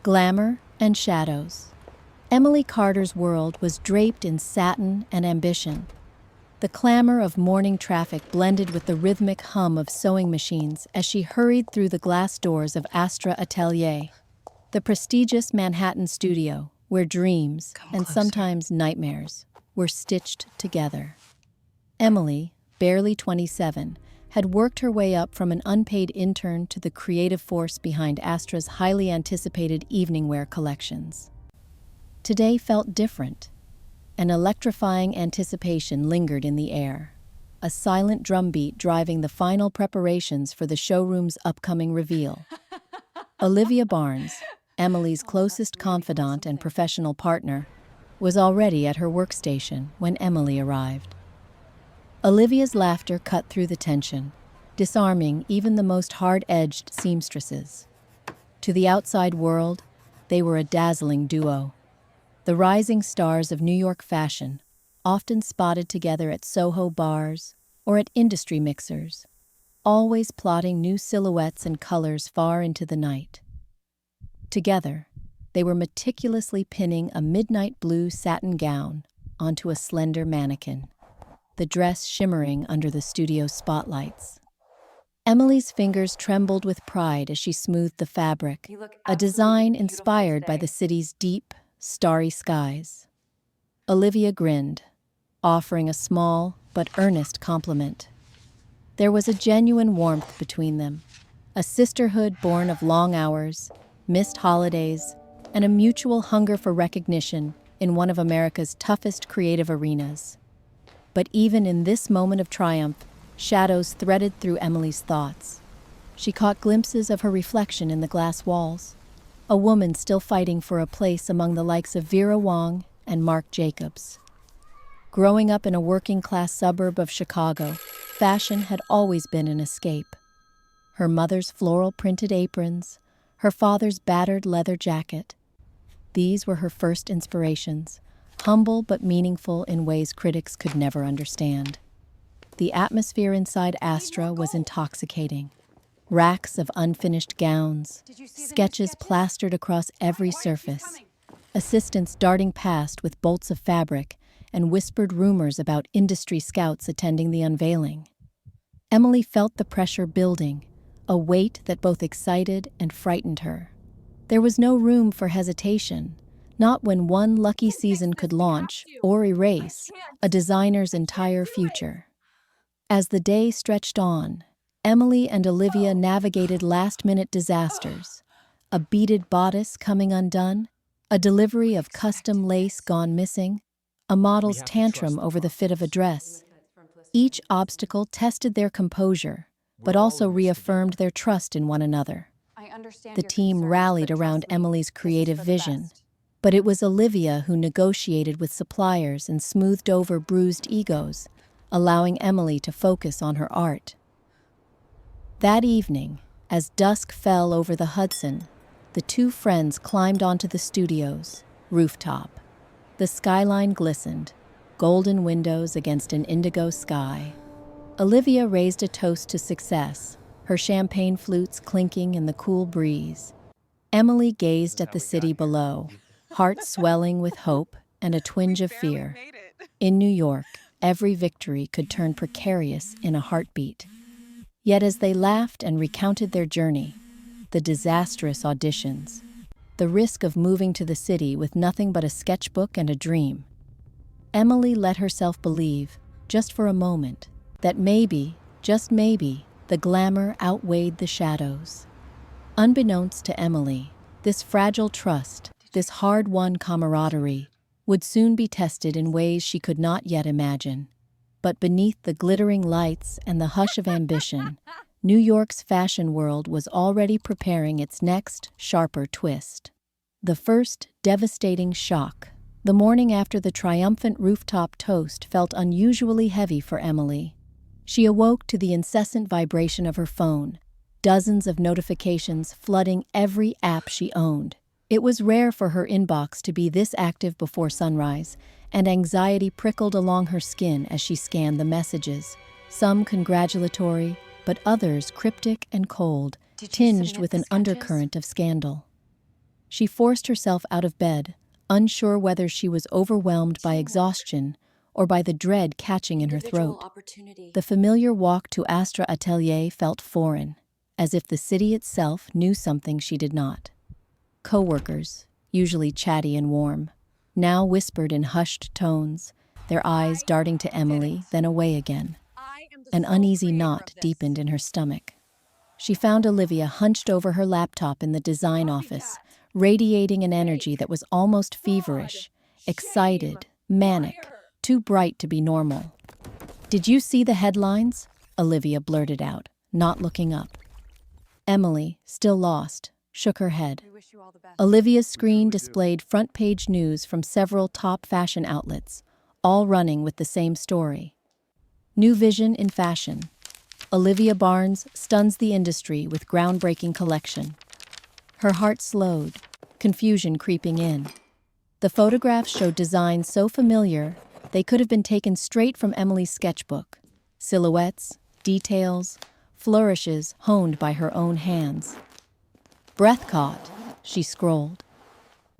Glamour and shadows. Emily Carter's world was draped in satin and ambition. The clamor of morning traffic blended with the rhythmic hum of sewing machines as she hurried through the glass doors of Astra Atelier, the prestigious Manhattan studio where dreams, and sometimes nightmares, were stitched together. Emily, barely 27, had worked her way up from an unpaid intern to the creative force behind Astra's highly anticipated evening wear collections. Today felt different. An electrifying anticipation lingered in the air, a silent drumbeat driving the final preparations for the showroom's upcoming reveal. Olivia Barnes, Emily's closest confidant and professional partner, was already at her workstation when Emily arrived. Olivia's laughter cut through the tension, disarming even the most hard-edged seamstresses. To the outside world, they were a dazzling duo. The rising stars of New York fashion, often spotted together at Soho bars or at industry mixers, always plotting new silhouettes and colors far into the night. Together, they were meticulously pinning a midnight blue satin gown onto a slender mannequin, the dress shimmering under the studio spotlights. Emily's fingers trembled with pride as she smoothed the fabric, a design inspired by the city's deep, starry skies. Olivia grinned, offering a small but earnest compliment. There was a genuine warmth between them, a sisterhood born of long hours, missed holidays, and a mutual hunger for recognition in one of America's toughest creative arenas. But even in this moment of triumph, shadows threaded through Emily's thoughts. She caught glimpses of her reflection in the glass walls, a woman still fighting for a place among the likes of Vera Wang and Marc Jacobs. Growing up in a working-class suburb of Chicago, fashion had always been an escape. Her mother's floral-printed aprons, her father's battered leather jacket. These were her first inspirations, humble but meaningful in ways critics could never understand. The atmosphere inside Astra was intoxicating. Racks of unfinished gowns, sketches plastered across every surface, assistants darting past with bolts of fabric, and whispered rumors about industry scouts attending the unveiling. Emily felt the pressure building, a weight that both excited and frightened her. There was no room for hesitation, not when one lucky season could launch or erase a designer's entire future. As the day stretched on, Emily and Olivia navigated last-minute disasters, a beaded bodice coming undone, a delivery of custom lace gone missing, a model's tantrum over the fit of a dress. Each obstacle tested their composure, but also reaffirmed their trust in one another. The team rallied around Emily's creative vision, but it was Olivia who negotiated with suppliers and smoothed over bruised egos, allowing Emily to focus on her art. That evening, as dusk fell over the Hudson, the two friends climbed onto the studio's rooftop. The skyline glistened, golden windows against an indigo sky. Olivia raised a toast to success, her champagne flutes clinking in the cool breeze. Emily gazed at the city below, heart swelling with hope and a twinge of fear. In New York, every victory could turn precarious in a heartbeat. Yet as they laughed and recounted their journey, the disastrous auditions, the risk of moving to the city with nothing but a sketchbook and a dream, Emily let herself believe, just for a moment, that maybe, just maybe, the glamour outweighed the shadows. Unbeknownst to Emily, this fragile trust, this hard-won camaraderie, would soon be tested in ways she could not yet imagine. But beneath the glittering lights and the hush of ambition, New York's fashion world was already preparing its next, sharper twist. The first devastating shock. The morning after the triumphant rooftop toast felt unusually heavy for Emily. She awoke to the incessant vibration of her phone, dozens of notifications flooding every app she owned. It was rare for her inbox to be this active before sunrise, and anxiety prickled along her skin as she scanned the messages, some congratulatory, but others cryptic and cold, tinged with an undercurrent of scandal. She forced herself out of bed, unsure whether she was overwhelmed by exhaustion or by the dread catching in her throat. The familiar walk to Astra Atelier felt foreign, as if the city itself knew something she did not. Co-workers, usually chatty and warm, now whispered in hushed tones, their eyes darting to Emily, then away again. An uneasy knot deepened in her stomach. She found Olivia hunched over her laptop in the design office, radiating an energy that was almost feverish, excited, manic, too bright to be normal. "Did you see the headlines?" Olivia blurted out, not looking up. Emily, still lost, shook her head. Olivia's screen displayed front-page news from several top fashion outlets, all running with the same story. New vision in fashion. Olivia Barnes stuns the industry with groundbreaking collection. Her heart slowed, confusion creeping in. The photographs showed designs so familiar they could have been taken straight from Emily's sketchbook. Silhouettes, details, flourishes honed by her own hands. Breath caught, she scrolled.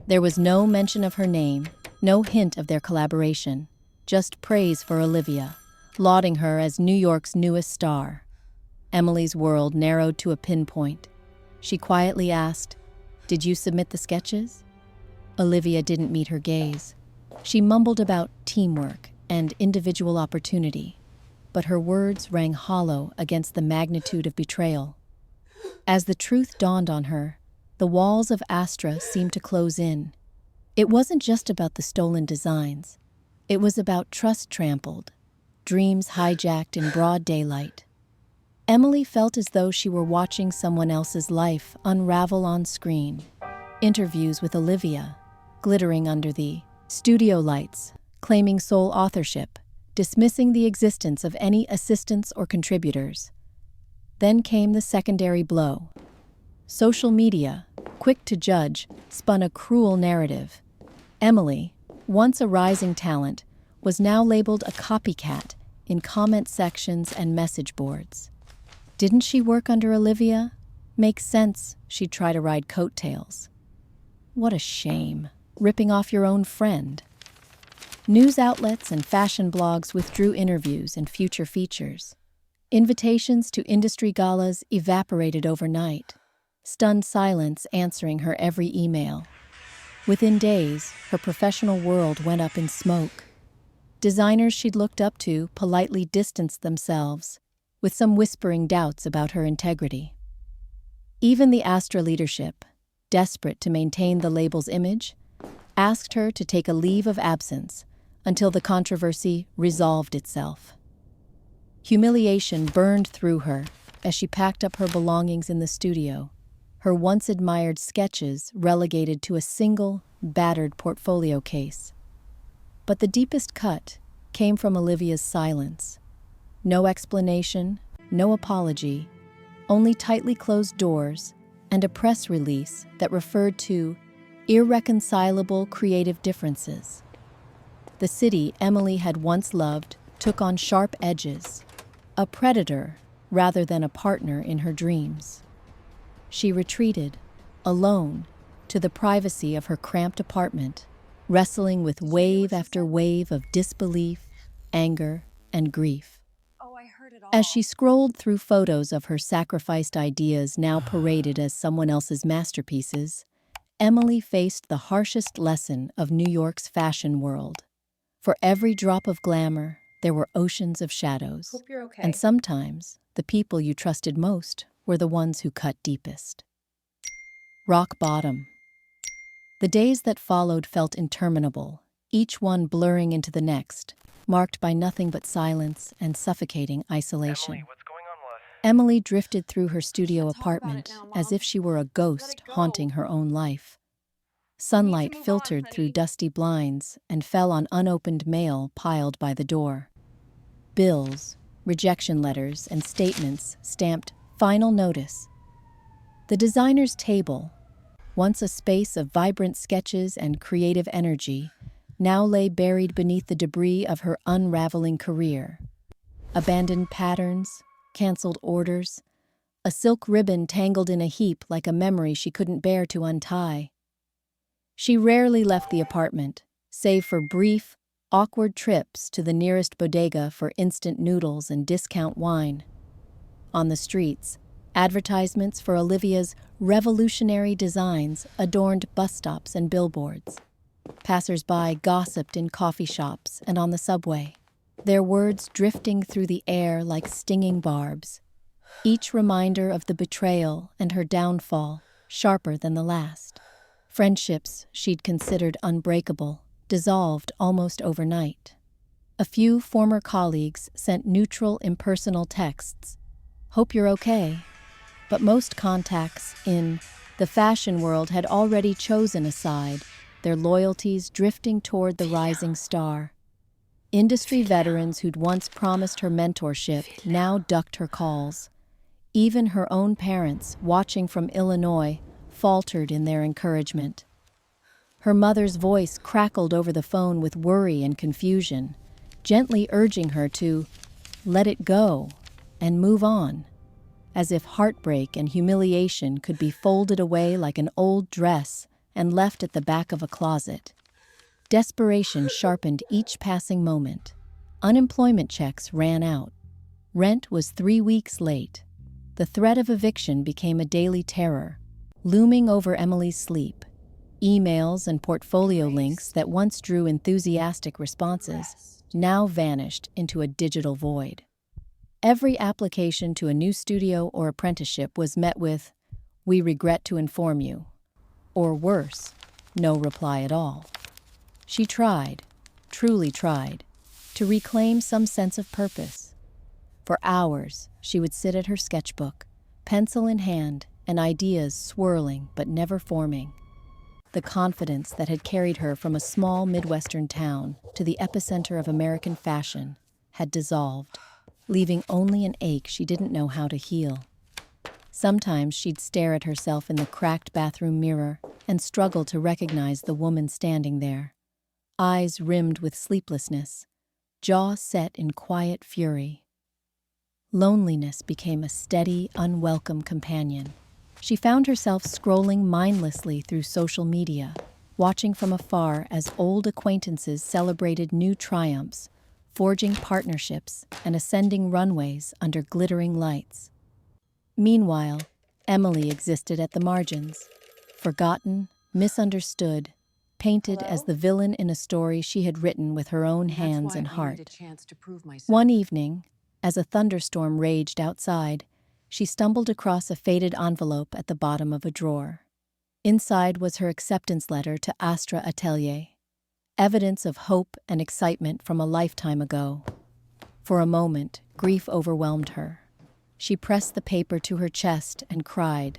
There was no mention of her name, no hint of their collaboration, just praise for Olivia, lauding her as New York's newest star. Emily's world narrowed to a pinpoint. She quietly asked, "Did you submit the sketches?" Olivia didn't meet her gaze. She mumbled about teamwork and individual opportunity, but her words rang hollow against the magnitude of betrayal. As the truth dawned on her, the walls of Astra seemed to close in. It wasn't just about the stolen designs. It was about trust trampled, dreams hijacked in broad daylight. Emily felt as though she were watching someone else's life unravel on screen. Interviews with Olivia, glittering under the studio lights, claiming sole authorship, dismissing the existence of any assistants or contributors. Then came the secondary blow. Social media, quick to judge, spun a cruel narrative. Emily, once a rising talent, was now labeled a copycat in comment sections and message boards. Didn't she work under Olivia? Makes sense she'd try to ride coattails. What a shame, ripping off your own friend. News outlets and fashion blogs withdrew interviews and future features. Invitations to industry galas evaporated overnight, stunned silence answering her every email. Within days, her professional world went up in smoke. Designers she'd looked up to politely distanced themselves, with some whispering doubts about her integrity. Even the Astra leadership, desperate to maintain the label's image, asked her to take a leave of absence until the controversy resolved itself. Humiliation burned through her as she packed up her belongings in the studio, her once-admired sketches relegated to a single, battered portfolio case. But the deepest cut came from Olivia's silence. No explanation, no apology, only tightly closed doors and a press release that referred to irreconcilable creative differences. The city Emily had once loved took on sharp edges, a predator rather than a partner in her dreams. She retreated, alone, to the privacy of her cramped apartment, wrestling with wave after wave of disbelief, anger, and grief. As she scrolled through photos of her sacrificed ideas now paraded as someone else's masterpieces, Emily faced the harshest lesson of New York's fashion world. For every drop of glamour, there were oceans of shadows. Hope you're okay. And sometimes, the people you trusted most were the ones who cut deepest. Rock bottom. The days that followed felt interminable, each one blurring into the next, marked by nothing but silence and suffocating isolation. Emily, what's going on, love? Emily drifted through her studio Let's talk about it apartment now, as Mom. if she were a ghost go. haunting her own life. Sunlight move filtered on, through honey. dusty blinds and fell on unopened mail piled by the door. Bills, rejection letters, and statements stamped "Final Notice." The designer's table, once a space of vibrant sketches and creative energy, now lay buried beneath the debris of her unraveling career. Abandoned patterns, canceled orders, a silk ribbon tangled in a heap like a memory she couldn't bear to untie. She rarely left the apartment, save for brief, awkward trips to the nearest bodega for instant noodles and discount wine. On the streets, advertisements for Olivia's revolutionary designs adorned bus stops and billboards. Passers-by gossiped in coffee shops and on the subway, their words drifting through the air like stinging barbs, each reminder of the betrayal and her downfall, sharper than the last. Friendships she'd considered unbreakable dissolved almost overnight. A few former colleagues sent neutral, impersonal texts, "Hope you're okay," but most contacts in the fashion world had already chosen a side, their loyalties drifting toward the rising star. Industry veterans who'd once promised her mentorship now ducked her calls. Even her own parents, watching from Illinois, faltered in their encouragement. Her mother's voice crackled over the phone with worry and confusion, gently urging her to let it go and move on, as if heartbreak and humiliation could be folded away like an old dress and left at the back of a closet. Desperation sharpened each passing moment. Unemployment checks ran out. Rent was 3 weeks late. The threat of eviction became a daily terror, looming over Emily's sleep. Emails and portfolio links that once drew enthusiastic responses now vanished into a digital void. Every application to a new studio or apprenticeship was met with, "We regret to inform you," or worse, no reply at all. She tried, truly tried, to reclaim some sense of purpose. For hours, she would sit at her sketchbook, pencil in hand, and ideas swirling but never forming. The confidence that had carried her from a small Midwestern town to the epicenter of American fashion had dissolved, leaving only an ache she didn't know how to heal. Sometimes she'd stare at herself in the cracked bathroom mirror and struggle to recognize the woman standing there. Eyes rimmed with sleeplessness, jaw set in quiet fury. Loneliness became a steady, unwelcome companion. She found herself scrolling mindlessly through social media, watching from afar as old acquaintances celebrated new triumphs, forging partnerships and ascending runways under glittering lights. Meanwhile, Emily existed at the margins, forgotten, misunderstood, painted as the villain in a story she had written with her own hands and heart. One evening, as a thunderstorm raged outside, she stumbled across a faded envelope at the bottom of a drawer. Inside was her acceptance letter to Astra Atelier, evidence of hope and excitement from a lifetime ago. For a moment, grief overwhelmed her. She pressed the paper to her chest and cried,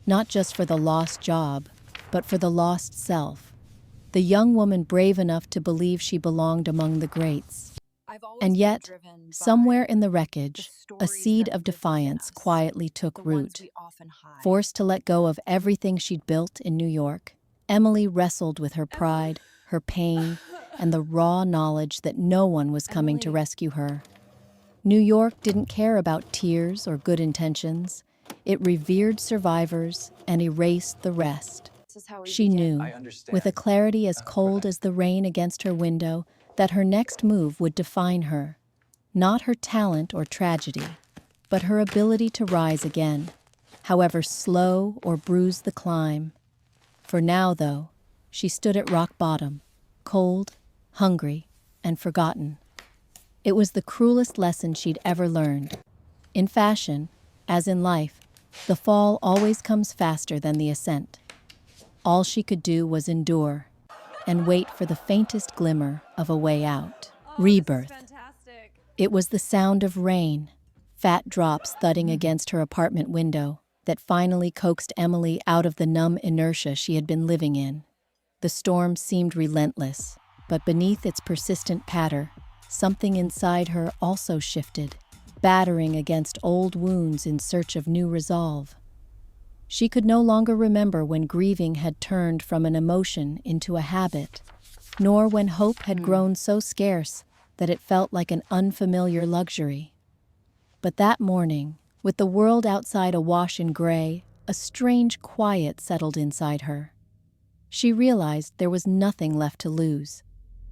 not just for the lost job, but for the lost self, the young woman brave enough to believe she belonged among the greats. And yet, somewhere in the wreckage, a seed of defiance quietly took root. Forced to let go of everything she'd built in New York, Emily wrestled with her pride, her pain, and the raw knowledge that no one was coming to rescue her. New York didn't care about tears or good intentions. It revered survivors and erased the rest. She knew, with a clarity as cold as the rain against her window, that her next move would define her. Not her talent or tragedy, but her ability to rise again, however slow or bruised the climb. For now, though, she stood at rock bottom, cold, hungry, and forgotten. It was the cruelest lesson she'd ever learned. In fashion, as in life, the fall always comes faster than the ascent. All she could do was endure and wait for the faintest glimmer of a way out. Rebirth. It was the sound of rain, fat drops thudding against her apartment window, that finally coaxed Emily out of the numb inertia she had been living in. The storm seemed relentless, but beneath its persistent patter, something inside her also shifted, battering against old wounds in search of new resolve. She could no longer remember when grieving had turned from an emotion into a habit, nor when hope had grown so scarce that it felt like an unfamiliar luxury. But that morning, with the world outside awash in gray, a strange quiet settled inside her. She realized there was nothing left to lose.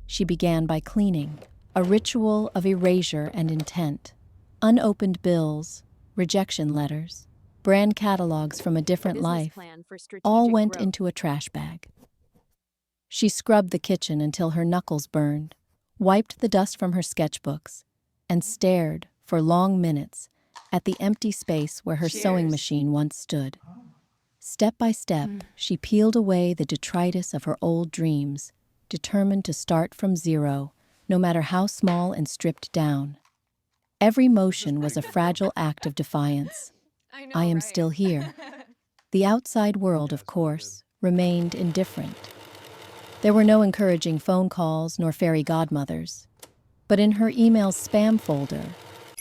She began by cleaning, a ritual of erasure and intent. Unopened bills, rejection letters, brand catalogs from a different life, all went into a trash bag. She scrubbed the kitchen until her knuckles burned, wiped the dust from her sketchbooks, and stared, for long minutes, at the empty space where her sewing machine once stood. Step by step, she peeled away the detritus of her old dreams, determined to start from zero, no matter how small and stripped down. Every motion was a fragile act of defiance. I am still here. The outside world, of course, remained indifferent. There were no encouraging phone calls nor fairy godmothers. But in her email's spam folder,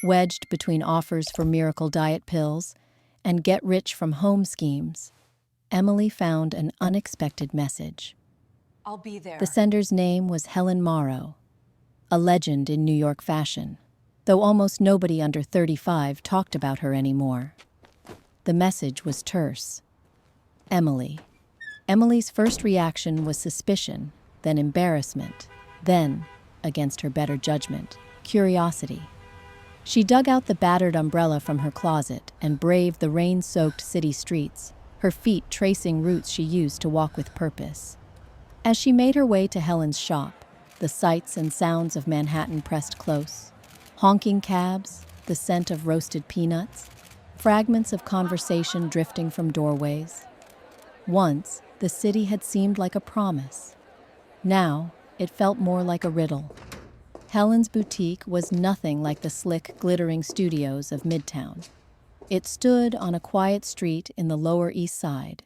wedged between offers for miracle diet pills and get-rich-from-home schemes, Emily found an unexpected message. I'll be there. The sender's name was Helen Morrow, a legend in New York fashion, though almost nobody under 35 talked about her anymore. The message was terse. Emily. Emily's first reaction was suspicion, then embarrassment, then, against her better judgment, curiosity. She dug out the battered umbrella from her closet and braved the rain-soaked city streets, her feet tracing routes she used to walk with purpose. As she made her way to Helen's shop, the sights and sounds of Manhattan pressed close. Honking cabs, the scent of roasted peanuts, fragments of conversation drifting from doorways. Once, the city had seemed like a promise. Now, it felt more like a riddle. Helen's boutique was nothing like the slick, glittering studios of Midtown. It stood on a quiet street in the Lower East Side,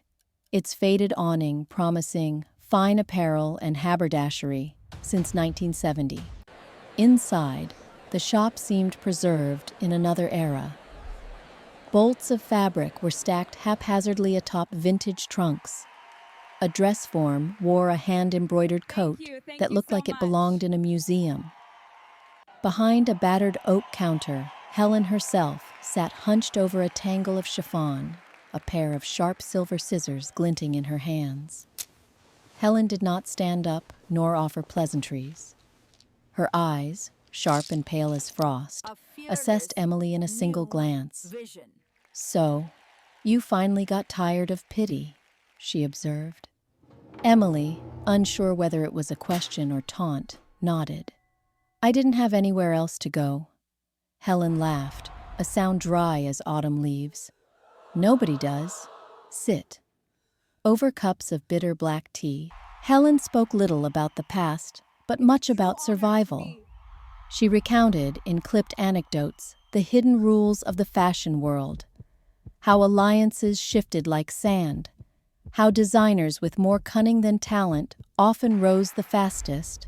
its faded awning promising fine apparel and haberdashery since 1970. Inside, the shop seemed preserved in another era. Bolts of fabric were stacked haphazardly atop vintage trunks. A dress form wore a hand-embroidered coat that looked like it belonged in a museum. Behind a battered oak counter, Helen herself sat hunched over a tangle of chiffon, a pair of sharp silver scissors glinting in her hands. Helen did not stand up nor offer pleasantries. Her eyes, sharp and pale as frost, assessed Emily in a single glance. "So, you finally got tired of pity," she observed. Emily, unsure whether it was a question or taunt, nodded. "I didn't have anywhere else to go." Helen laughed, a sound dry as autumn leaves. "Nobody does. Sit." Over cups of bitter black tea, Helen spoke little about the past, but much about survival. She recounted, in clipped anecdotes, the hidden rules of the fashion world, how alliances shifted like sand, how designers with more cunning than talent often rose the fastest,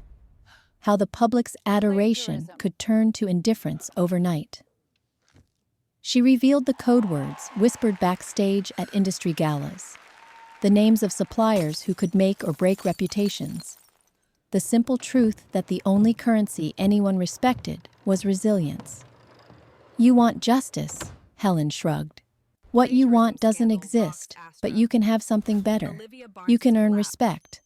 how the public's adoration could turn to indifference overnight. She revealed the code words whispered backstage at industry galas, the names of suppliers who could make or break reputations, the simple truth that the only currency anyone respected was resilience. "You want justice," Helen shrugged. "What you want doesn't exist, but you can have something better. You can earn respect.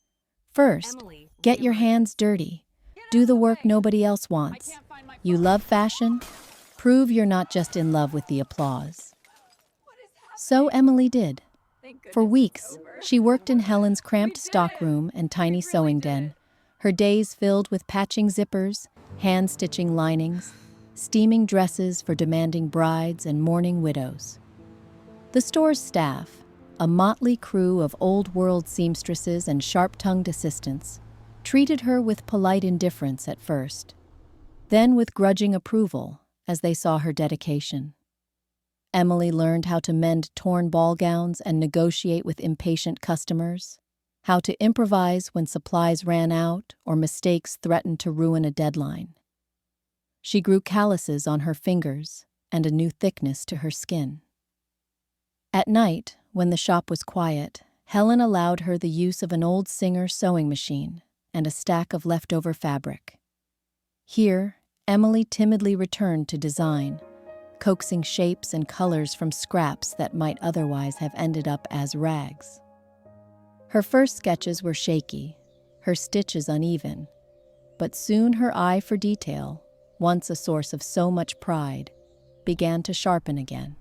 First, get your hands dirty. Do the work nobody else wants. You love fashion? Prove you're not just in love with the applause." So Emily did. For weeks, she worked in Helen's cramped stockroom and tiny sewing den, her days filled with patching zippers, hand-stitching linings, steaming dresses for demanding brides and mourning widows. The store's staff, a motley crew of old-world seamstresses and sharp-tongued assistants, treated her with polite indifference at first, then with grudging approval as they saw her dedication. Emily learned how to mend torn ball gowns and negotiate with impatient customers, how to improvise when supplies ran out or mistakes threatened to ruin a deadline. She grew calluses on her fingers and a new thickness to her skin. At night, when the shop was quiet, Helen allowed her the use of an old Singer sewing machine and a stack of leftover fabric. Here, Emily timidly returned to design, coaxing shapes and colors from scraps that might otherwise have ended up as rags. Her first sketches were shaky, her stitches uneven, but soon her eye for detail, once a source of so much pride, began to sharpen again.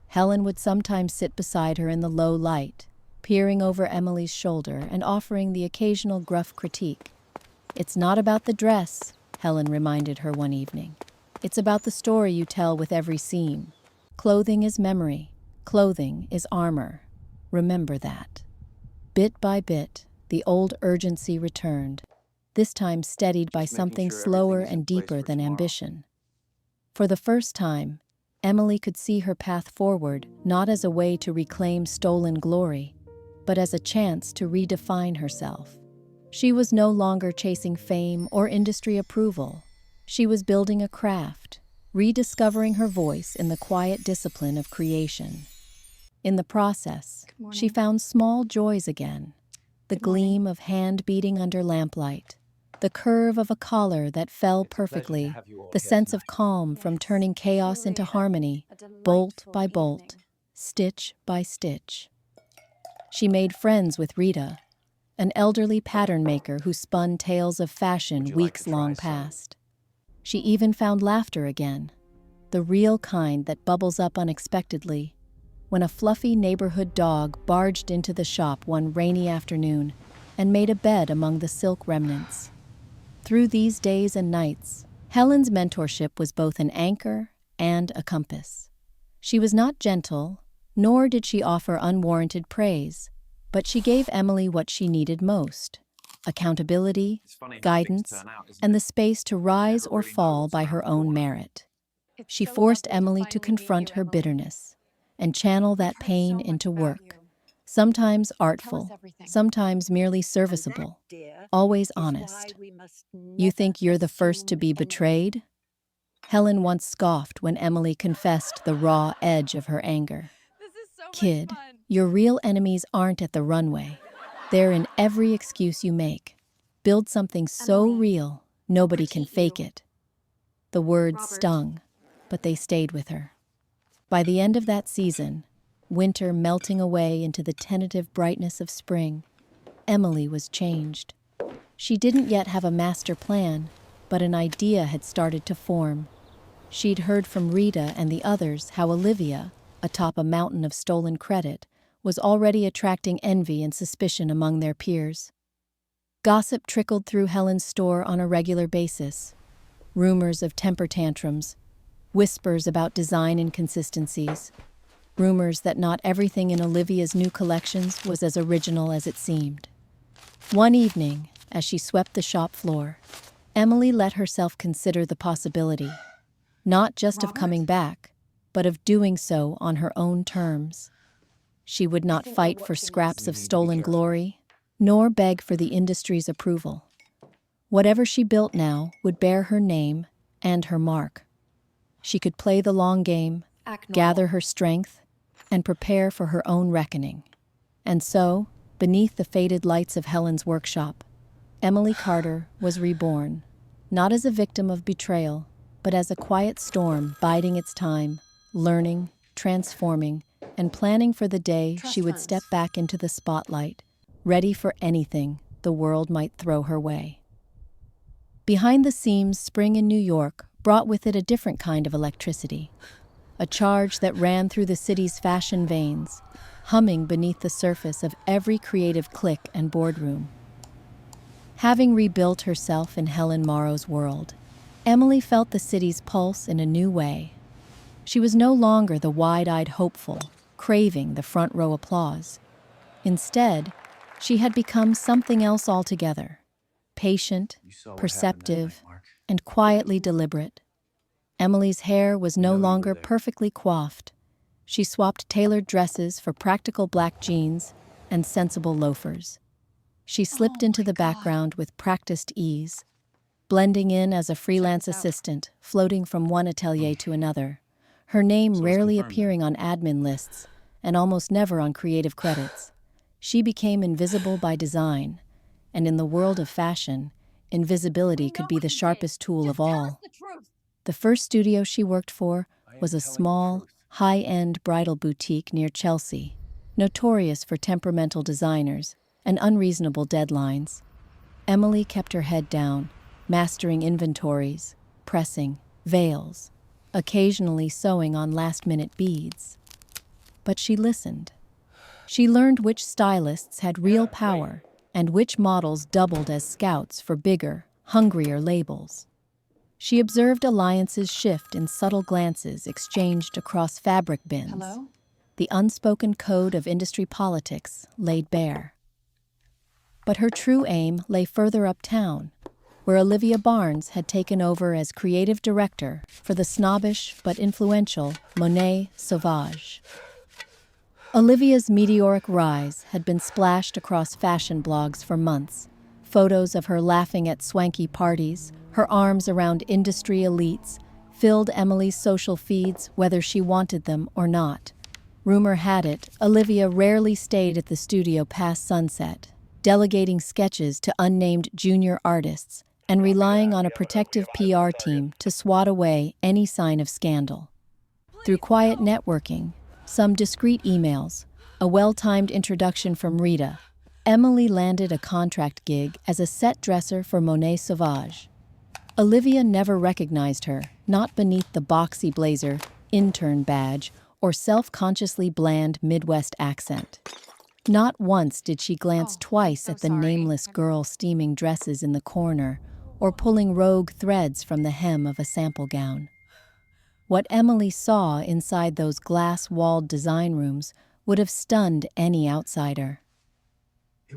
Helen would sometimes sit beside her in the low light, peering over Emily's shoulder and offering the occasional gruff critique. "It's not about the dress," Helen reminded her one evening. "It's about the story you tell with every seam. Clothing is memory. Clothing is armor. Remember that." Bit by bit, the old urgency returned, this time steadied by something slower and deeper than ambition. For the first time, Emily could see her path forward not as a way to reclaim stolen glory, but as a chance to redefine herself. She was no longer chasing fame or industry approval. She was building a craft, rediscovering her voice in the quiet discipline of creation. In the process, she found small joys again: the gleam of hand beating under lamplight, the curve of a collar that fell perfectly, the sense of calm from turning chaos into harmony, bolt by bolt, stitch by stitch. She made friends with Rita, an elderly pattern maker who spun tales of fashion weeks long past. She even found laughter again, the real kind that bubbles up unexpectedly, when a fluffy neighborhood dog barged into the shop one rainy afternoon and made a bed among the silk remnants. Through these days and nights, Helen's mentorship was both an anchor and a compass. She was not gentle, nor did she offer unwarranted praise, but she gave Emily what she needed most: accountability, guidance, and the space to rise or fall by her own merit. She forced Emily to confront her bitterness and channel that pain into work, sometimes artful, sometimes merely serviceable, always honest. "You think you're the first to be betrayed?" Helen once scoffed when Emily confessed the raw edge of her anger. "Kid, your real enemies aren't at the runway. They're in every excuse you make. Build something so real, nobody can fake it." The words stung, but they stayed with her. By the end of that season, winter melting away into the tentative brightness of spring, Emily was changed. She didn't yet have a master plan, but an idea had started to form. She'd heard from Rita and the others how Olivia, atop a mountain of stolen credit, was already attracting envy and suspicion among their peers. Gossip trickled through Helen's store on a regular basis. Rumors of temper tantrums, whispers about design inconsistencies, rumors that not everything in Olivia's new collections was as original as it seemed. One evening, as she swept the shop floor, Emily let herself consider the possibility, not just of coming back, but of doing so on her own terms. She would not fight for scraps of stolen glory, nor beg for the industry's approval. Whatever she built now would bear her name and her mark. She could play the long game, gather her strength, and prepare for her own reckoning. And so, beneath the faded lights of Helen's workshop, Emily Carter was reborn, not as a victim of betrayal, but as a quiet storm biding its time, learning, transforming, and planning for the day she would step back into the spotlight, ready for anything the world might throw her way. Behind the scenes, spring in New York brought with it a different kind of electricity, a charge that ran through the city's fashion veins, humming beneath the surface of every creative clique and boardroom. Having rebuilt herself in Helen Morrow's world, Emily felt the city's pulse in a new way. She was no longer the wide-eyed hopeful, craving the front-row applause. Instead, she had become something else altogether: patient, perceptive, and quietly deliberate. Emily's hair was no longer perfectly coiffed. She swapped tailored dresses for practical black jeans and sensible loafers. She slipped into the background with practiced ease, blending in as a freelance assistant, floating from one atelier to another, her name rarely appearing on admin lists and almost never on creative credits. She became invisible by design, and in the world of fashion, invisibility could be the sharpest tool of all. The first studio she worked for was a small, high-end bridal boutique near Chelsea, notorious for temperamental designers and unreasonable deadlines. Emily kept her head down, mastering inventories, pressing, veils, occasionally sewing on last-minute beads. But she listened. She learned which stylists had real power and which models doubled as scouts for bigger, hungrier labels. She observed alliances shift in subtle glances exchanged across fabric bins. Hello? The unspoken code of industry politics laid bare. But her true aim lay further uptown, where Olivia Barnes had taken over as creative director for the snobbish but influential Monet Sauvage. Olivia's meteoric rise had been splashed across fashion blogs for months. Photos of her laughing at swanky parties, her arms around industry elites, filled Emily's social feeds whether she wanted them or not. Rumor had it, Olivia rarely stayed at the studio past sunset, delegating sketches to unnamed junior artists and relying on a protective PR team to swat away any sign of scandal. Through quiet networking, some discreet emails, a well-timed introduction from Rita, Emily landed a contract gig as a set dresser for Monet Sauvage. Olivia never recognized her, not beneath the boxy blazer, intern badge, or self-consciously bland Midwest accent. Not once did she glance twice at the nameless girl steaming dresses in the corner or pulling rogue threads from the hem of a sample gown. What Emily saw inside those glass-walled design rooms would have stunned any outsider.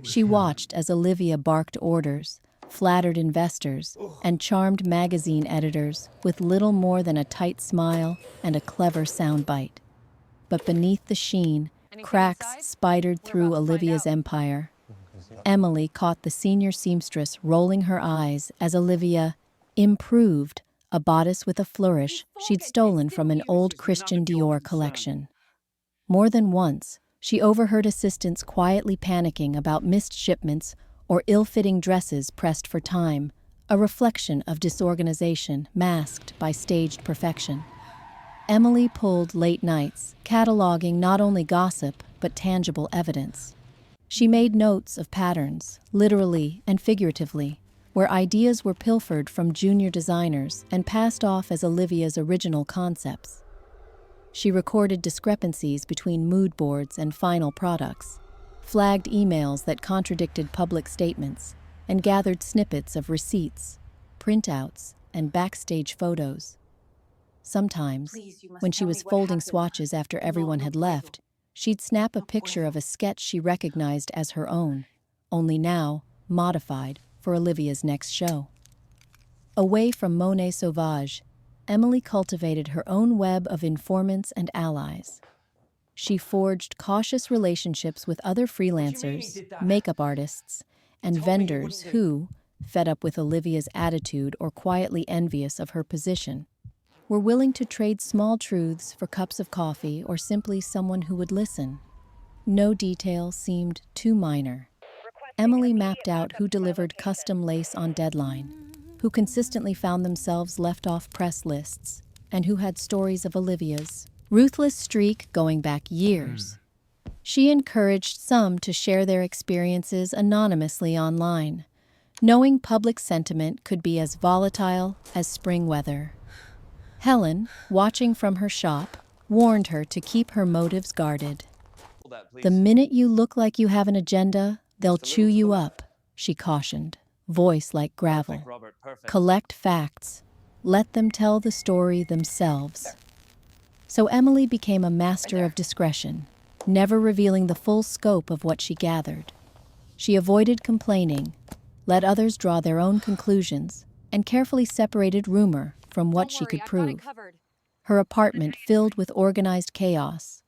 She watched as Olivia barked orders, flattered investors, and charmed magazine editors with little more than a tight smile and a clever soundbite. But beneath the sheen, cracks spidered through Olivia's empire. Emily caught the senior seamstress rolling her eyes as Olivia improved a bodice with a flourish she'd stolen from an old Christian Dior collection. More than once, she overheard assistants quietly panicking about missed shipments or ill-fitting dresses pressed for time, a reflection of disorganization masked by staged perfection. Emily pulled late nights, cataloging not only gossip but tangible evidence. She made notes of patterns, literally and figuratively, where ideas were pilfered from junior designers and passed off as Olivia's original concepts. She recorded discrepancies between mood boards and final products, flagged emails that contradicted public statements, and gathered snippets of receipts, printouts, and backstage photos. Sometimes, when she was folding swatches after everyone had left, she'd snap a picture of a sketch she recognized as her own, only now modified for Olivia's next show. Away from Monet Sauvage, Emily cultivated her own web of informants and allies. She forged cautious relationships with other freelancers, makeup artists, and vendors who, fed up with Olivia's attitude or quietly envious of her position, were willing to trade small truths for cups of coffee or simply someone who would listen. No detail seemed too minor. Emily mapped out who delivered custom lace on deadline, who consistently found themselves left off press lists, and who had stories of Olivia's ruthless streak going back years. She encouraged some to share their experiences anonymously online, knowing public sentiment could be as volatile as spring weather. Helen, watching from her shop, warned her to keep her motives guarded. "The minute you look like you have an agenda, they'll chew you up," she cautioned, voice like gravel. "Collect facts. Let them tell the story themselves." So Emily became a master of discretion, never revealing the full scope of what she gathered. She avoided complaining, let others draw their own conclusions, and carefully separated rumor from what she could prove. Her apartment filled with organized chaos,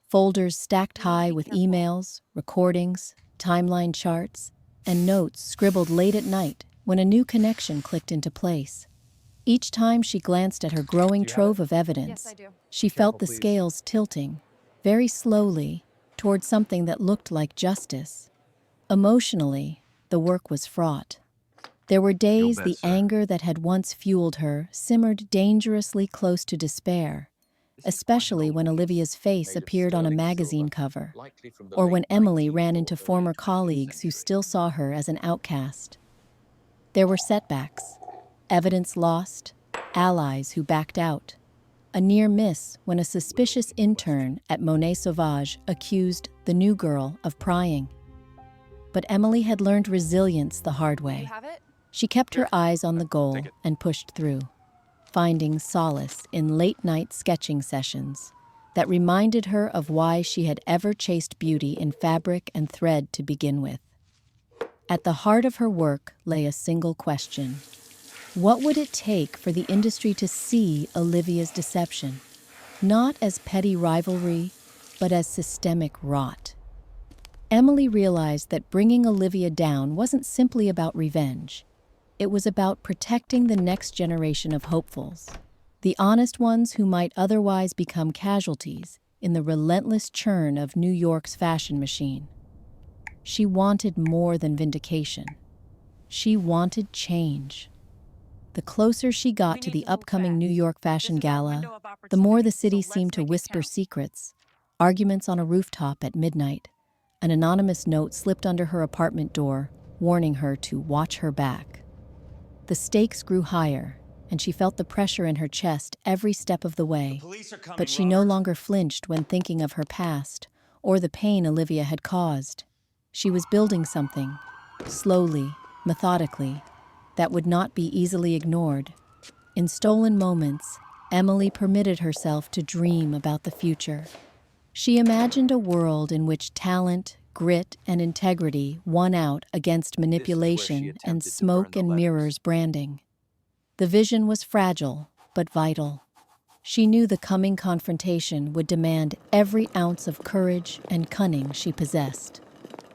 folders stacked high with emails, recordings, timeline charts, and notes scribbled late at night when a new connection clicked into place. Each time she glanced at her growing trove of evidence, she felt the scales tilting, very slowly, toward something that looked like justice. Emotionally, the work was fraught. There were days the anger that had once fueled her simmered dangerously close to despair, especially when Olivia's face appeared on a magazine cover, or when Emily ran into former colleagues who still saw her as an outcast. There were setbacks, evidence lost, allies who backed out. A near miss when a suspicious intern at Monet Sauvage accused the new girl of prying. But Emily had learned resilience the hard way. She kept her eyes on the goal and pushed through, finding solace in late-night sketching sessions that reminded her of why she had ever chased beauty in fabric and thread to begin with. At the heart of her work lay a single question. What would it take for the industry to see Olivia's deception, not as petty rivalry, but as systemic rot? Emily realized that bringing Olivia down wasn't simply about revenge. It was about protecting the next generation of hopefuls, the honest ones who might otherwise become casualties in the relentless churn of New York's fashion machine. She wanted more than vindication. She wanted change. The closer she got to the upcoming New York Fashion Gala, the more the city seemed to whisper secrets, arguments on a rooftop at midnight. An anonymous note slipped under her apartment door, warning her to watch her back. The stakes grew higher, and she felt the pressure in her chest every step of the way. But she no longer flinched when thinking of her past or the pain Olivia had caused. She was building something, slowly, methodically, that would not be easily ignored. In stolen moments, Emily permitted herself to dream about the future. She imagined a world in which talent, grit, and integrity won out against manipulation and smoke and mirrors branding. The vision was fragile, but vital. She knew the coming confrontation would demand every ounce of courage and cunning she possessed.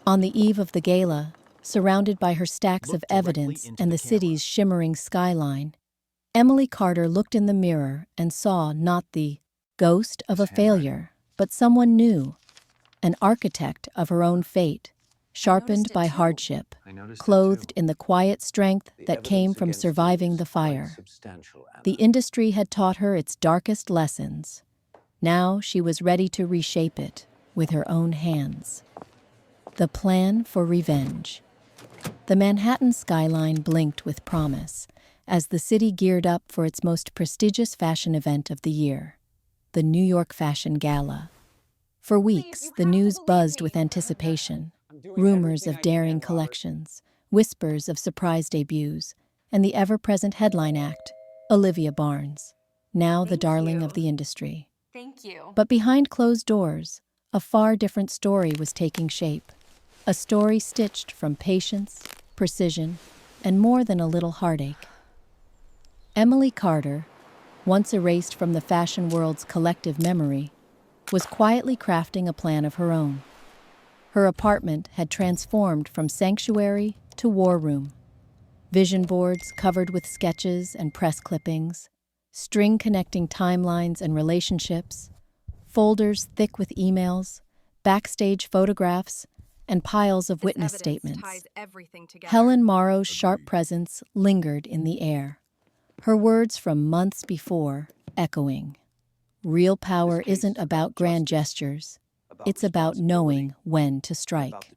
On the eve of the gala, surrounded by her stacks of evidence and the city's shimmering skyline, Emily Carter looked in the mirror and saw not the ghost of a failure, but someone new, an architect of her own fate, sharpened by hardship, clothed in the quiet strength that came from surviving the fire. The industry had taught her its darkest lessons. Now she was ready to reshape it with her own hands. The plan for revenge. The Manhattan skyline blinked with promise as the city geared up for its most prestigious fashion event of the year, the New York Fashion Gala. For weeks, the news buzzed with anticipation, rumors of daring collections, whispers of surprise debuts, and the ever-present headline act, Olivia Barnes, now the darling of the industry. But behind closed doors, a far different story was taking shape. A story stitched from patience, precision, and more than a little heartache. Emily Carter, once erased from the fashion world's collective memory, was quietly crafting a plan of her own. Her apartment had transformed from sanctuary to war room. Vision boards covered with sketches and press clippings, string connecting timelines and relationships, folders thick with emails, backstage photographs, and piles of witness statements. Helen Morrow's sharp presence lingered in the air, her words from months before echoing. Real power isn't about grand gestures. It's about knowing when to strike.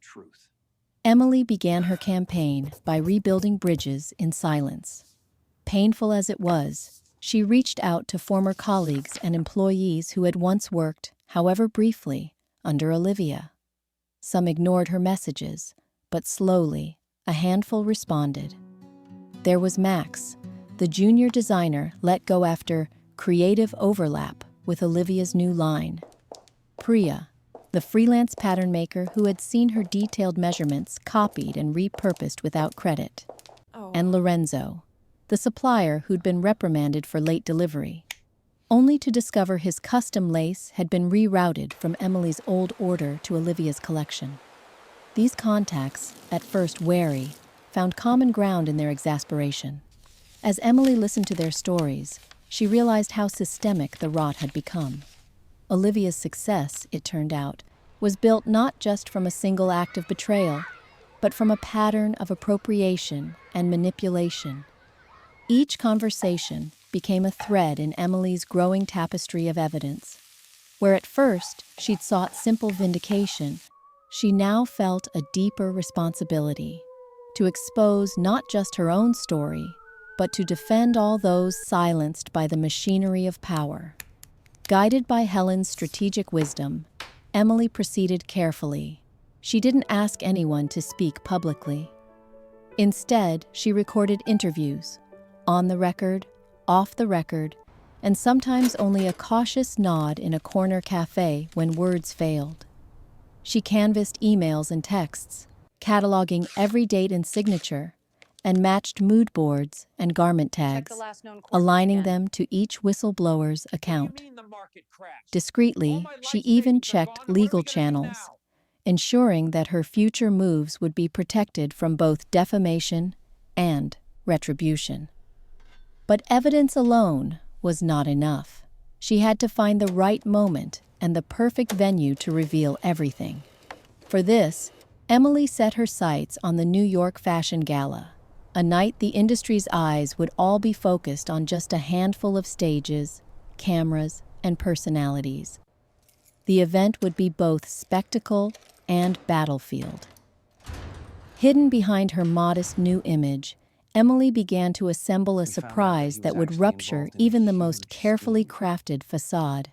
Emily began her campaign by rebuilding bridges in silence. Painful as it was, she reached out to former colleagues and employees who had once worked, however briefly, under Olivia. Some ignored her messages, but slowly, a handful responded. There was Max, the junior designer let go after creative overlap with Olivia's new line. Priya, the freelance pattern maker who had seen her detailed measurements copied and repurposed without credit. And Lorenzo, the supplier who'd been reprimanded for late delivery, only to discover his custom lace had been rerouted from Emily's old order to Olivia's collection. These contacts, at first wary, found common ground in their exasperation. As Emily listened to their stories, she realized how systemic the rot had become. Olivia's success, it turned out, was built not just from a single act of betrayal, but from a pattern of appropriation and manipulation. Each conversation, became a thread in Emily's growing tapestry of evidence. Where at first she'd sought simple vindication, she now felt a deeper responsibility to expose not just her own story, but to defend all those silenced by the machinery of power. Guided by Helen's strategic wisdom, Emily proceeded carefully. She didn't ask anyone to speak publicly. Instead, she recorded interviews, on the record, off the record, and sometimes only a cautious nod in a corner cafe when words failed. She canvassed emails and texts, cataloging every date and signature, and matched mood boards and garment tags, aligning them to each whistleblower's account. Discreetly, she even checked legal channels, ensuring that her future moves would be protected from both defamation and retribution. But evidence alone was not enough. She had to find the right moment and the perfect venue to reveal everything. For this, Emily set her sights on the New York Fashion Gala, a night the industry's eyes would all be focused on just a handful of stages, cameras, and personalities. The event would be both spectacle and battlefield. Hidden behind her modest new image, Emily began to assemble a surprise that would rupture even the most carefully crafted facade.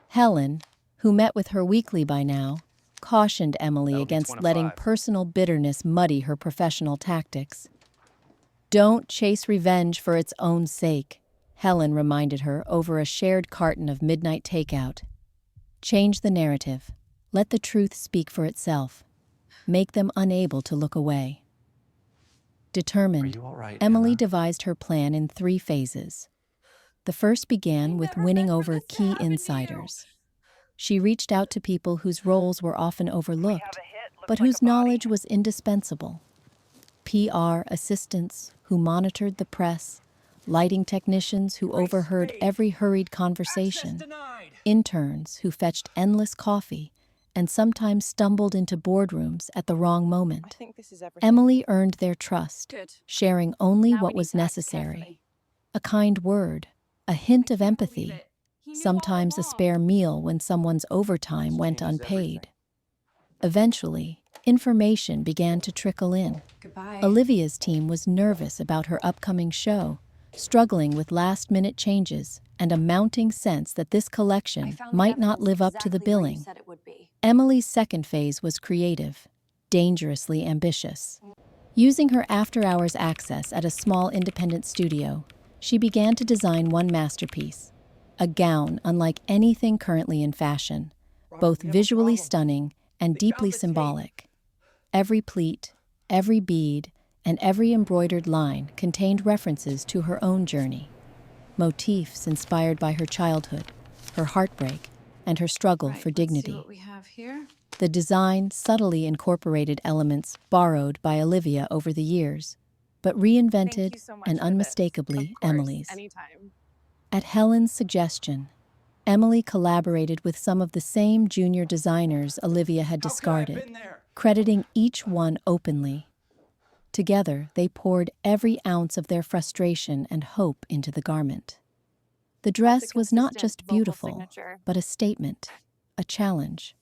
Helen, who met with her weekly by now, cautioned Emily against letting personal bitterness muddy her professional tactics. "Don't chase revenge for its own sake," Helen reminded her over a shared carton of midnight takeout. "Change the narrative. Let the truth speak for itself. Make them unable to look away." Determined, Emily devised her plan in 3 phases. The first began with winning over key insiders. She reached out to people whose roles were often overlooked, but whose knowledge was indispensable. PR assistants who monitored the press, lighting technicians who overheard every hurried conversation, interns who fetched endless coffee, and sometimes stumbled into boardrooms at the wrong moment. Emily earned their trust, sharing only what was necessary. A kind word, a hint of empathy, sometimes a spare meal when someone's overtime went unpaid. Eventually, information began to trickle in. Olivia's team was nervous about her upcoming show, struggling with last-minute changes and a mounting sense that this collection might not live up to the billing. Emily's second phase was creative, dangerously ambitious. Using her after-hours access at a small independent studio, she began to design one masterpiece, a gown unlike anything currently in fashion, both visually stunning and deeply symbolic. Every pleat, every bead, and every embroidered line contained references to her own journey, motifs inspired by her childhood, her heartbreak, and her struggle for dignity. The design subtly incorporated elements borrowed by Olivia over the years, but reinvented and unmistakably Emily's. At Helen's suggestion, Emily collaborated with some of the same junior designers Olivia had discarded, crediting each one openly. Together, they poured every ounce of their frustration and hope into the garment. The dress was not just beautiful, but a statement, a challenge.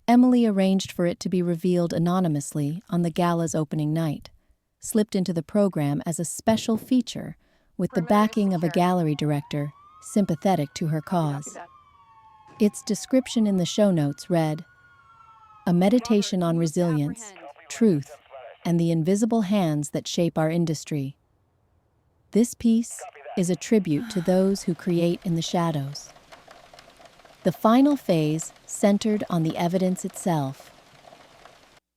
Emily arranged for it to be revealed anonymously on the gala's opening night, slipped into the program as a special feature with the backing of a gallery director sympathetic to her cause. Its description in the show notes read, "A meditation on resilience, truth, and the invisible hands that shape our industry. This piece is a tribute to those who create in the shadows." The final phase centered on the evidence itself.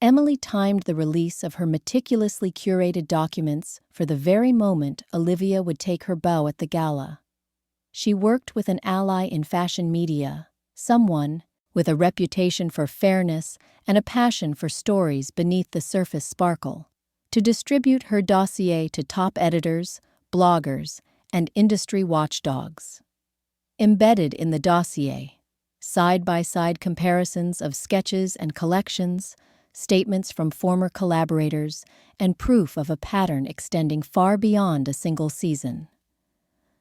Emily timed the release of her meticulously curated documents for the very moment Olivia would take her bow at the gala. She worked with an ally in fashion media, someone with a reputation for fairness and a passion for stories beneath the surface sparkle, to distribute her dossier to top editors, bloggers, and industry watchdogs. Embedded in the dossier, side-by-side comparisons of sketches and collections, statements from former collaborators, and proof of a pattern extending far beyond a single season.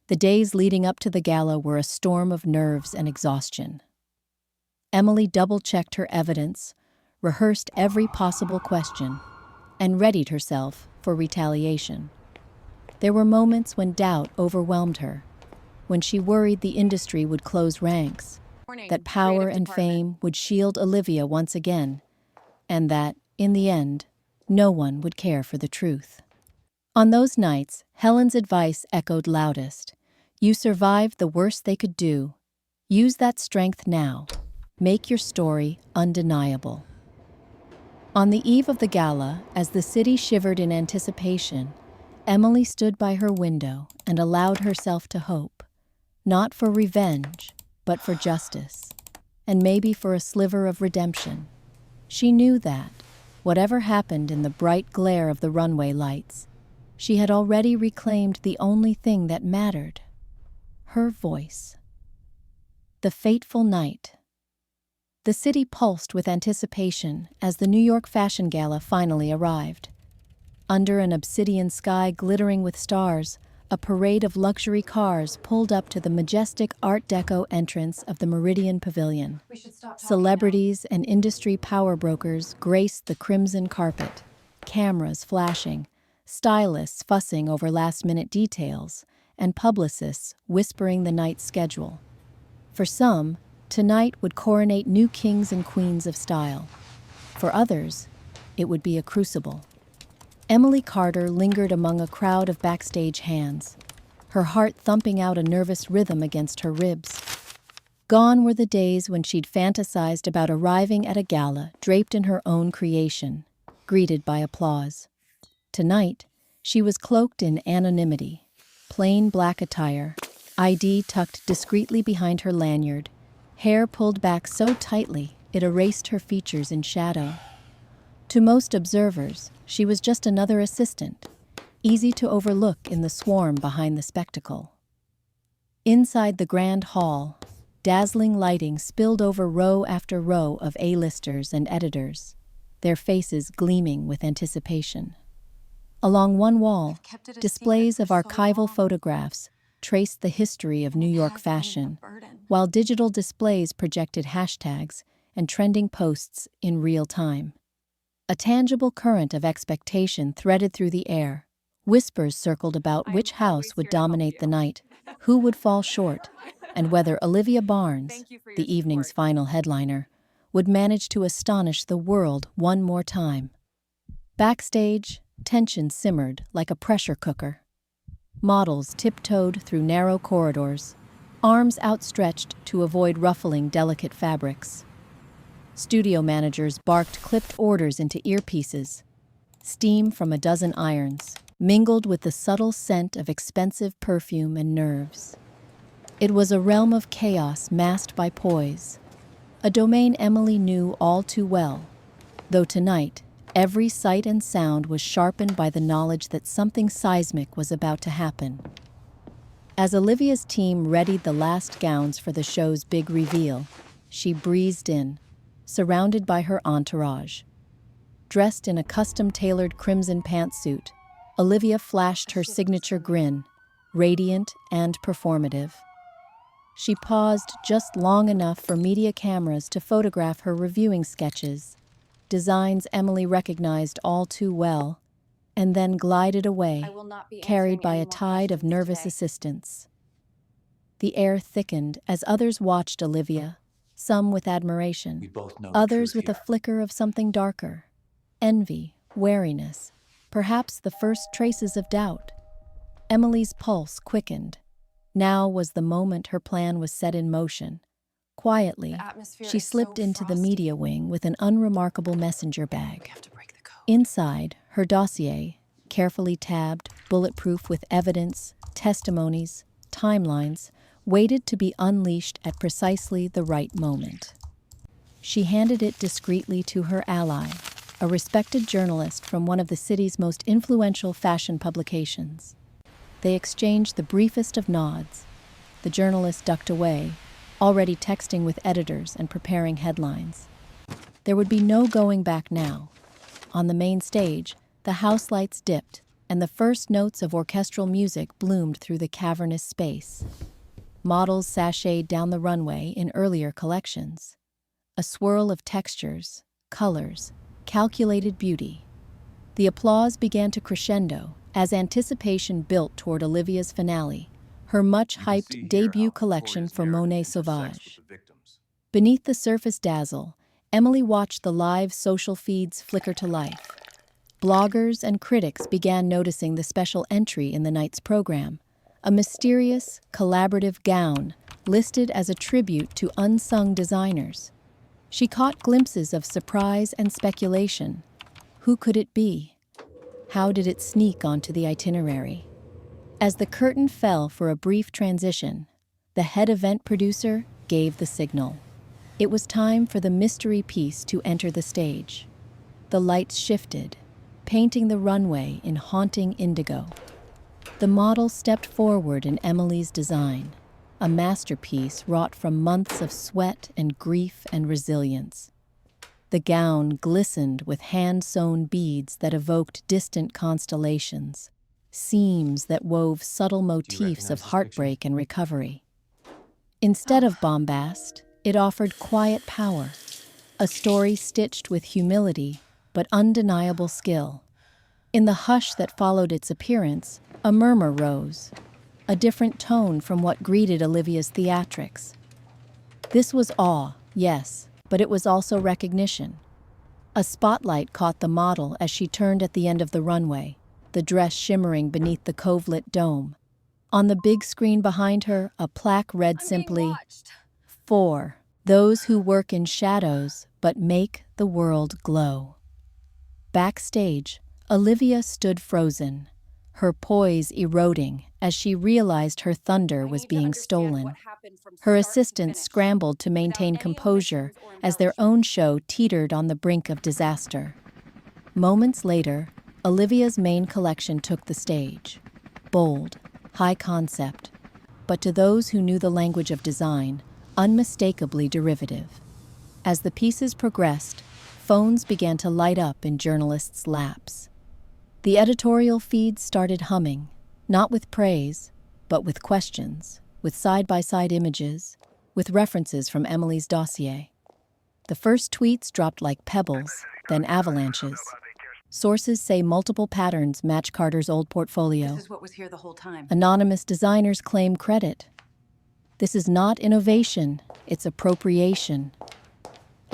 The days leading up to the gala were a storm of nerves and exhaustion. Emily double-checked her evidence, rehearsed every possible question, and readied herself for retaliation. There were moments when doubt overwhelmed her, when she worried the industry would close ranks, that power and fame would shield Olivia once again, and that, in the end, no one would care for the truth. On those nights, Helen's advice echoed loudest. You survived the worst they could do. Use that strength now. Make your story undeniable. On the eve of the gala, as the city shivered in anticipation, Emily stood by her window and allowed herself to hope, not for revenge, but for justice, and maybe for a sliver of redemption. She knew that, whatever happened in the bright glare of the runway lights, she had already reclaimed the only thing that mattered: her voice. The fateful night. The city pulsed with anticipation as the New York Fashion Gala finally arrived. Under an obsidian sky glittering with stars, a parade of luxury cars pulled up to the majestic Art Deco entrance of the Meridian Pavilion. Celebrities and industry power brokers graced the crimson carpet, cameras flashing, stylists fussing over last-minute details, and publicists whispering the night's schedule. For some, tonight would coronate new kings and queens of style. For others, it would be a crucible. Emily Carter lingered among a crowd of backstage hands, her heart thumping out a nervous rhythm against her ribs. Gone were the days when she'd fantasized about arriving at a gala draped in her own creation, greeted by applause. Tonight, she was cloaked in anonymity, plain black attire, ID tucked discreetly behind her lanyard, hair pulled back so tightly it erased her features in shadow. To most observers, she was just another assistant, easy to overlook in the swarm behind the spectacle. Inside the grand hall, dazzling lighting spilled over row after row of A-listers and editors, their faces gleaming with anticipation. Along one wall, displays of archival photographs traced the history of New York fashion, while digital displays projected hashtags and trending posts in real time. A tangible current of expectation threaded through the air. Whispers circled about which house would dominate the night, who would fall short, and whether Olivia Barnes, the evening's final headliner, would manage to astonish the world one more time. Backstage, tension simmered like a pressure cooker. Models tiptoed through narrow corridors, arms outstretched to avoid ruffling delicate fabrics. Studio managers barked clipped orders into earpieces. Steam from a dozen irons mingled with the subtle scent of expensive perfume and nerves. It was a realm of chaos masked by poise, a domain Emily knew all too well, though tonight, every sight and sound was sharpened by the knowledge that something seismic was about to happen. As Olivia's team readied the last gowns for the show's big reveal, she breezed in, surrounded by her entourage. Dressed in a custom-tailored crimson pantsuit, Olivia flashed her signature grin, radiant and performative. She paused just long enough for media cameras to photograph her reviewing sketches, designs Emily recognized all too well, and then glided away, carried by a tide of nervous assistants. The air thickened as others watched Olivia, some with admiration, others with a flicker of something darker: envy, wariness, perhaps the first traces of doubt. Emily's pulse quickened. Now was the moment her plan was set in motion. Quietly, she slipped into the media wing with an unremarkable messenger bag. Inside, her dossier, carefully tabbed, bulletproof with evidence, testimonies, timelines, waited to be unleashed at precisely the right moment. She handed it discreetly to her ally, a respected journalist from one of the city's most influential fashion publications. They exchanged the briefest of nods. The journalist ducked away, already texting with editors and preparing headlines. There would be no going back now. On the main stage, the house lights dipped, and the first notes of orchestral music bloomed through the cavernous space. Models sashayed down the runway in earlier collections. A swirl of textures, colors, calculated beauty. The applause began to crescendo as anticipation built toward Olivia's finale, her much-hyped debut collection for Monet Sauvage. Beneath the surface dazzle, Emily watched the live social feeds flicker to life. Bloggers and critics began noticing the special entry in the night's program, a mysterious, collaborative gown listed as a tribute to unsung designers. She caught glimpses of surprise and speculation. Who could it be? How did it sneak onto the itinerary? As the curtain fell for a brief transition, the head event producer gave the signal. It was time for the mystery piece to enter the stage. The lights shifted, painting the runway in haunting indigo. The model stepped forward in Emily's design, a masterpiece wrought from months of sweat and grief and resilience. The gown glistened with hand-sewn beads that evoked distant constellations, seams that wove subtle motifs of heartbreak and recovery. Instead of bombast, it offered quiet power, a story stitched with humility but undeniable skill. In the hush that followed its appearance, a murmur rose, a different tone from what greeted Olivia's theatrics. This was awe, yes, but it was also recognition. A spotlight caught the model as she turned at the end of the runway, the dress shimmering beneath the cove-lit dome. On the big screen behind her, a plaque read simply, "For those who work in shadows but make the world glow." Backstage, Olivia stood frozen, her poise eroding as she realized her thunder was being stolen. Her assistants scrambled to maintain composure as their own show teetered on the brink of disaster. Moments later, Olivia's main collection took the stage. Bold, high concept, but to those who knew the language of design, unmistakably derivative. As the pieces progressed, phones began to light up in journalists' laps. The editorial feed started humming, not with praise, but with questions, with side-by-side images, with references from Emily's dossier. The first tweets dropped like pebbles, then avalanches. Sources say multiple patterns match Carter's old portfolio. This is what was here the whole time. Anonymous designers claim credit. This is not innovation, it's appropriation.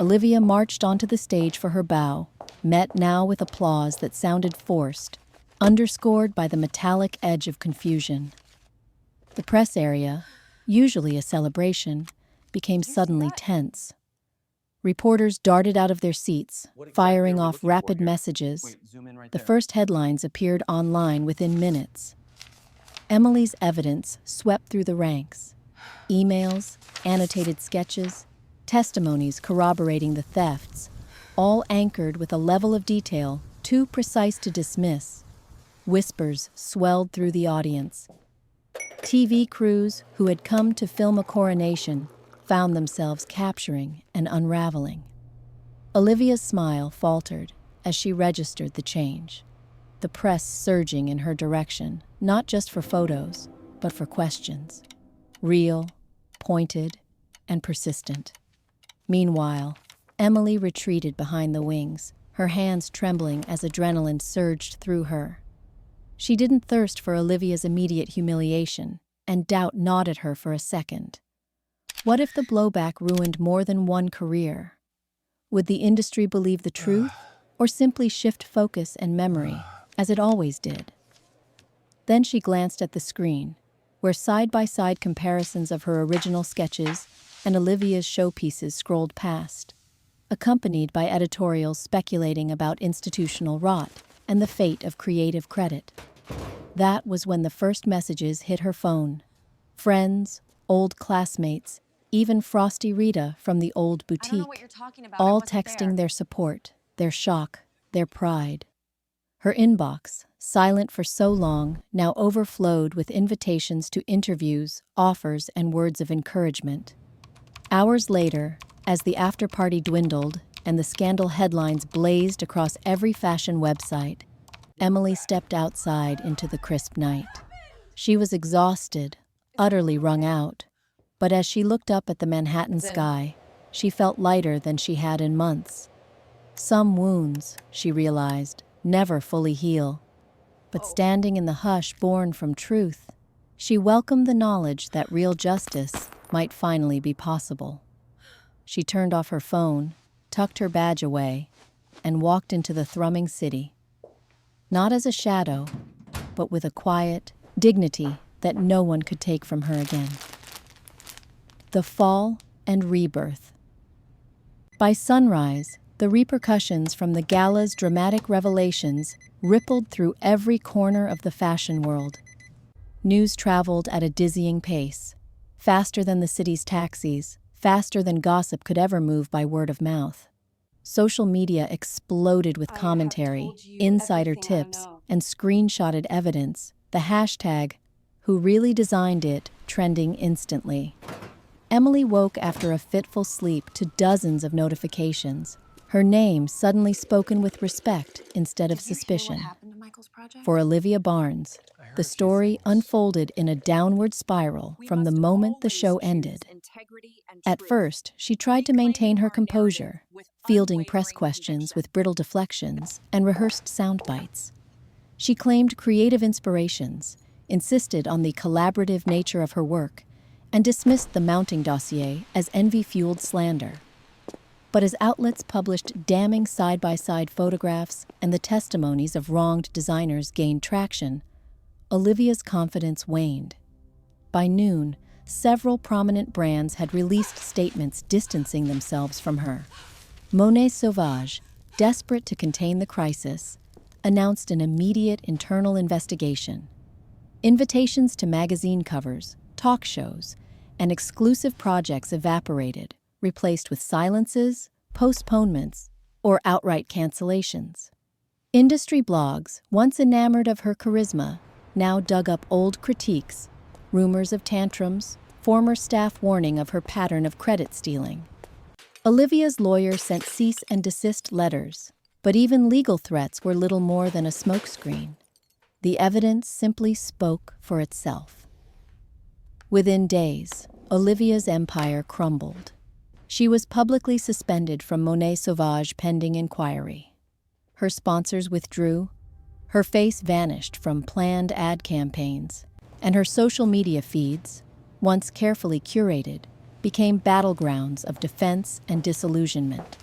Olivia marched onto the stage for her bow, met now with applause that sounded forced, underscored by the metallic edge of confusion. The press area, usually a celebration, became suddenly tense. Reporters darted out of their seats, firing off rapid messages. The first headlines appeared online within minutes. Emily's evidence swept through the ranks. Emails, annotated sketches, testimonies corroborating the thefts, all anchored with a level of detail too precise to dismiss. Whispers swelled through the audience. TV crews who had come to film a coronation found themselves capturing and unraveling. Olivia's smile faltered as she registered the change, the press surging in her direction, not just for photos, but for questions. Real, pointed, and persistent. Meanwhile, Emily retreated behind the wings, her hands trembling as adrenaline surged through her. She didn't thirst for Olivia's immediate humiliation, and doubt gnawed at her for a second. What if the blowback ruined more than one career? Would the industry believe the truth, or simply shift focus and memory, as it always did? Then she glanced at the screen, where side-by-side comparisons of her original sketches and Olivia's showpieces scrolled past, accompanied by editorials speculating about institutional rot and the fate of creative credit. That was when the first messages hit her phone. Friends, old classmates, even Frosty Rita from the old boutique, all texting their support, their shock, their pride. Her inbox, silent for so long, now overflowed with invitations to interviews, offers, and words of encouragement. Hours later, as the after-party dwindled and the scandal headlines blazed across every fashion website, Emily stepped outside into the crisp night. She was exhausted, utterly wrung out, but as she looked up at the Manhattan sky, she felt lighter than she had in months. Some wounds, she realized, never fully heal, but standing in the hush born from truth, she welcomed the knowledge that real justice might finally be possible. She turned off her phone, tucked her badge away, and walked into the thrumming city. Not as a shadow, but with a quiet dignity that no one could take from her again. The fall and rebirth. By sunrise, the repercussions from the gala's dramatic revelations rippled through every corner of the fashion world. News traveled at a dizzying pace, faster than the city's taxis, faster than gossip could ever move by word of mouth. Social media exploded with commentary, insider tips, and screenshotted evidence, the hashtag "Who Really Designed It" trending instantly. Emily woke after a fitful sleep to dozens of notifications, her name suddenly spoken with respect instead of suspicion. For Olivia Barnes, the story unfolded in a downward spiral from the moment the show ended. At first, she tried to maintain her composure, fielding press questions with brittle deflections and rehearsed sound bites. She claimed creative inspirations, insisted on the collaborative nature of her work, and dismissed the mounting dossier as envy-fueled slander. But as outlets published damning side-by-side photographs and the testimonies of wronged designers gained traction, Olivia's confidence waned. By noon, several prominent brands had released statements distancing themselves from her. Monet Sauvage, desperate to contain the crisis, announced an immediate internal investigation. Invitations to magazine covers, talk shows, and exclusive projects evaporated, replaced with silences, postponements, or outright cancellations. Industry blogs, once enamored of her charisma, now dug up old critiques, rumors of tantrums, former staff warning of her pattern of credit stealing. Olivia's lawyer sent cease and desist letters, but even legal threats were little more than a smokescreen. The evidence simply spoke for itself. Within days, Olivia's empire crumbled. She was publicly suspended from Monet Sauvage pending inquiry. Her sponsors withdrew, her face vanished from planned ad campaigns, and her social media feeds, once carefully curated, became battlegrounds of defense and disillusionment.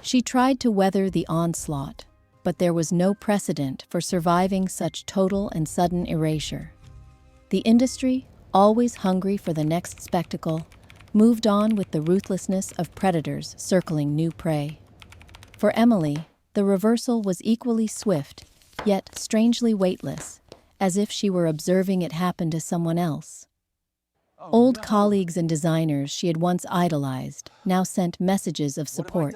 She tried to weather the onslaught, but there was no precedent for surviving such total and sudden erasure. The industry, always hungry for the next spectacle, moved on with the ruthlessness of predators circling new prey. For Emily, the reversal was equally swift, yet strangely weightless, as if she were observing it happen to someone else. Old colleagues and designers she had once idolized now sent messages of support.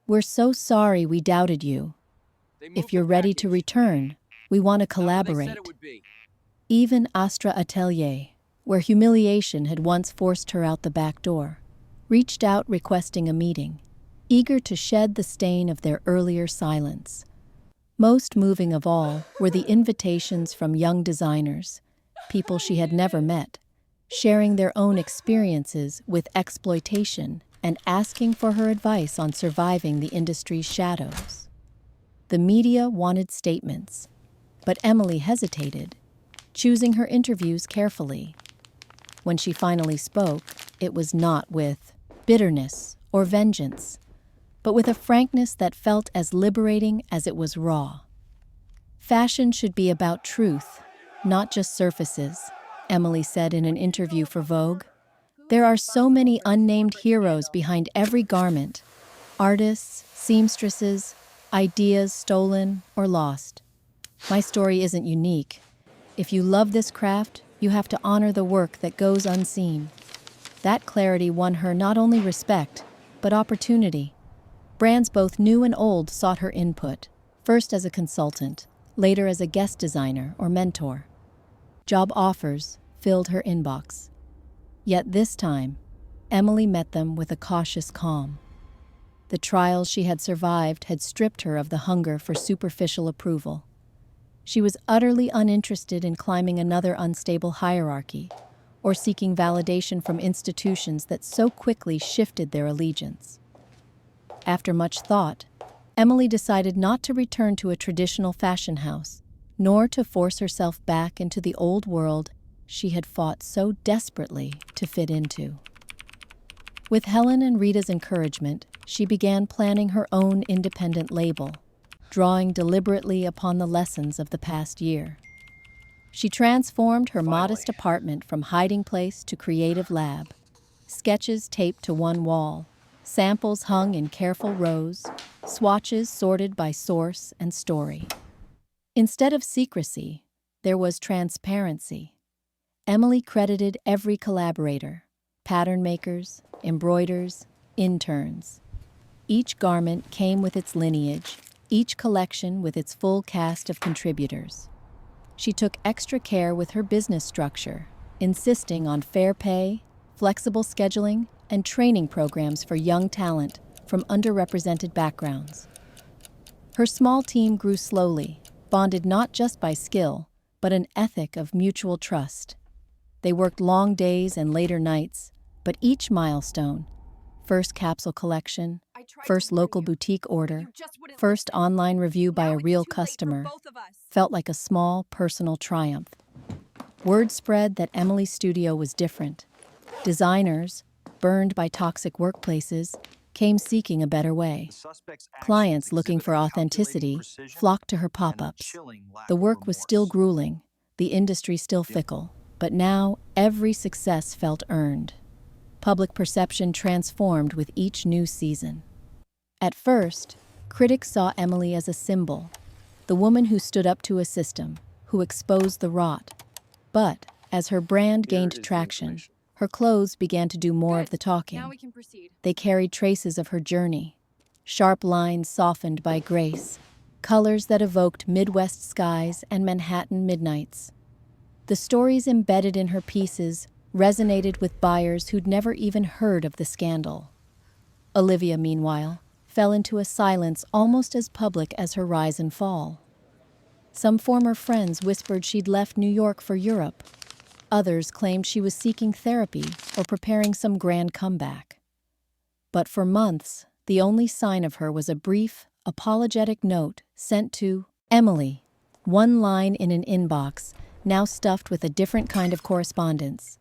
"We're so sorry we doubted you. If you're ready to return, we want to collaborate." Even Astra Atelier, where humiliation had once forced her out the back door, reached out requesting a meeting, eager to shed the stain of their earlier silence. Most moving of all were the invitations from young designers, people she had never met, sharing their own experiences with exploitation and asking for her advice on surviving the industry's shadows. The media wanted statements, but Emily hesitated, choosing her interviews carefully. When she finally spoke, it was not with bitterness or vengeance, but with a frankness that felt as liberating as it was raw. "Fashion should be about truth, not just surfaces," Emily said in an interview for Vogue. "There are so many unnamed heroes behind every garment, artists, seamstresses, ideas stolen or lost. My story isn't unique. If you love this craft, you have to honor the work that goes unseen." That clarity won her not only respect, but opportunity. Brands both new and old sought her input, first as a consultant, later as a guest designer or mentor. Job offers filled her inbox. Yet this time, Emily met them with a cautious calm. The trials she had survived had stripped her of the hunger for superficial approval. She was utterly uninterested in climbing another unstable hierarchy or seeking validation from institutions that so quickly shifted their allegiance. After much thought, Emily decided not to return to a traditional fashion house, nor to force herself back into the old world she had fought so desperately to fit into. With Helen and Rita's encouragement, she began planning her own independent label, drawing deliberately upon the lessons of the past year. She transformed her modest apartment from hiding place to creative lab, sketches taped to one wall, samples hung in careful rows, swatches sorted by source and story. Instead of secrecy, there was transparency. Emily credited every collaborator, pattern makers, embroiders, interns. Each garment came with its lineage, each collection with its full cast of contributors. She took extra care with her business structure, insisting on fair pay, flexible scheduling, and training programs for young talent from underrepresented backgrounds. Her small team grew slowly, bonded not just by skill, but an ethic of mutual trust. They worked long days and later nights, but each milestone, first capsule collection, first local boutique order, first online review by a real customer, felt like a small personal triumph. Word spread that Emily's studio was different. Designers, burned by toxic workplaces, came seeking a better way. Clients looking for authenticity flocked to her pop-ups. The work was still grueling, the industry still fickle, but now every success felt earned. Public perception transformed with each new season. At first, critics saw Emily as a symbol, the woman who stood up to a system, who exposed the rot. But as her brand gained traction, her clothes began to do more of the talking. They carried traces of her journey, sharp lines softened by grace, colors that evoked Midwest skies and Manhattan midnights. The stories embedded in her pieces resonated with buyers who'd never even heard of the scandal. Olivia, meanwhile, fell into a silence almost as public as her rise and fall. Some former friends whispered she'd left New York for Europe. Others claimed she was seeking therapy or preparing some grand comeback. But for months, the only sign of her was a brief, apologetic note sent to Emily, one line in an inbox, now stuffed with a different kind of correspondence.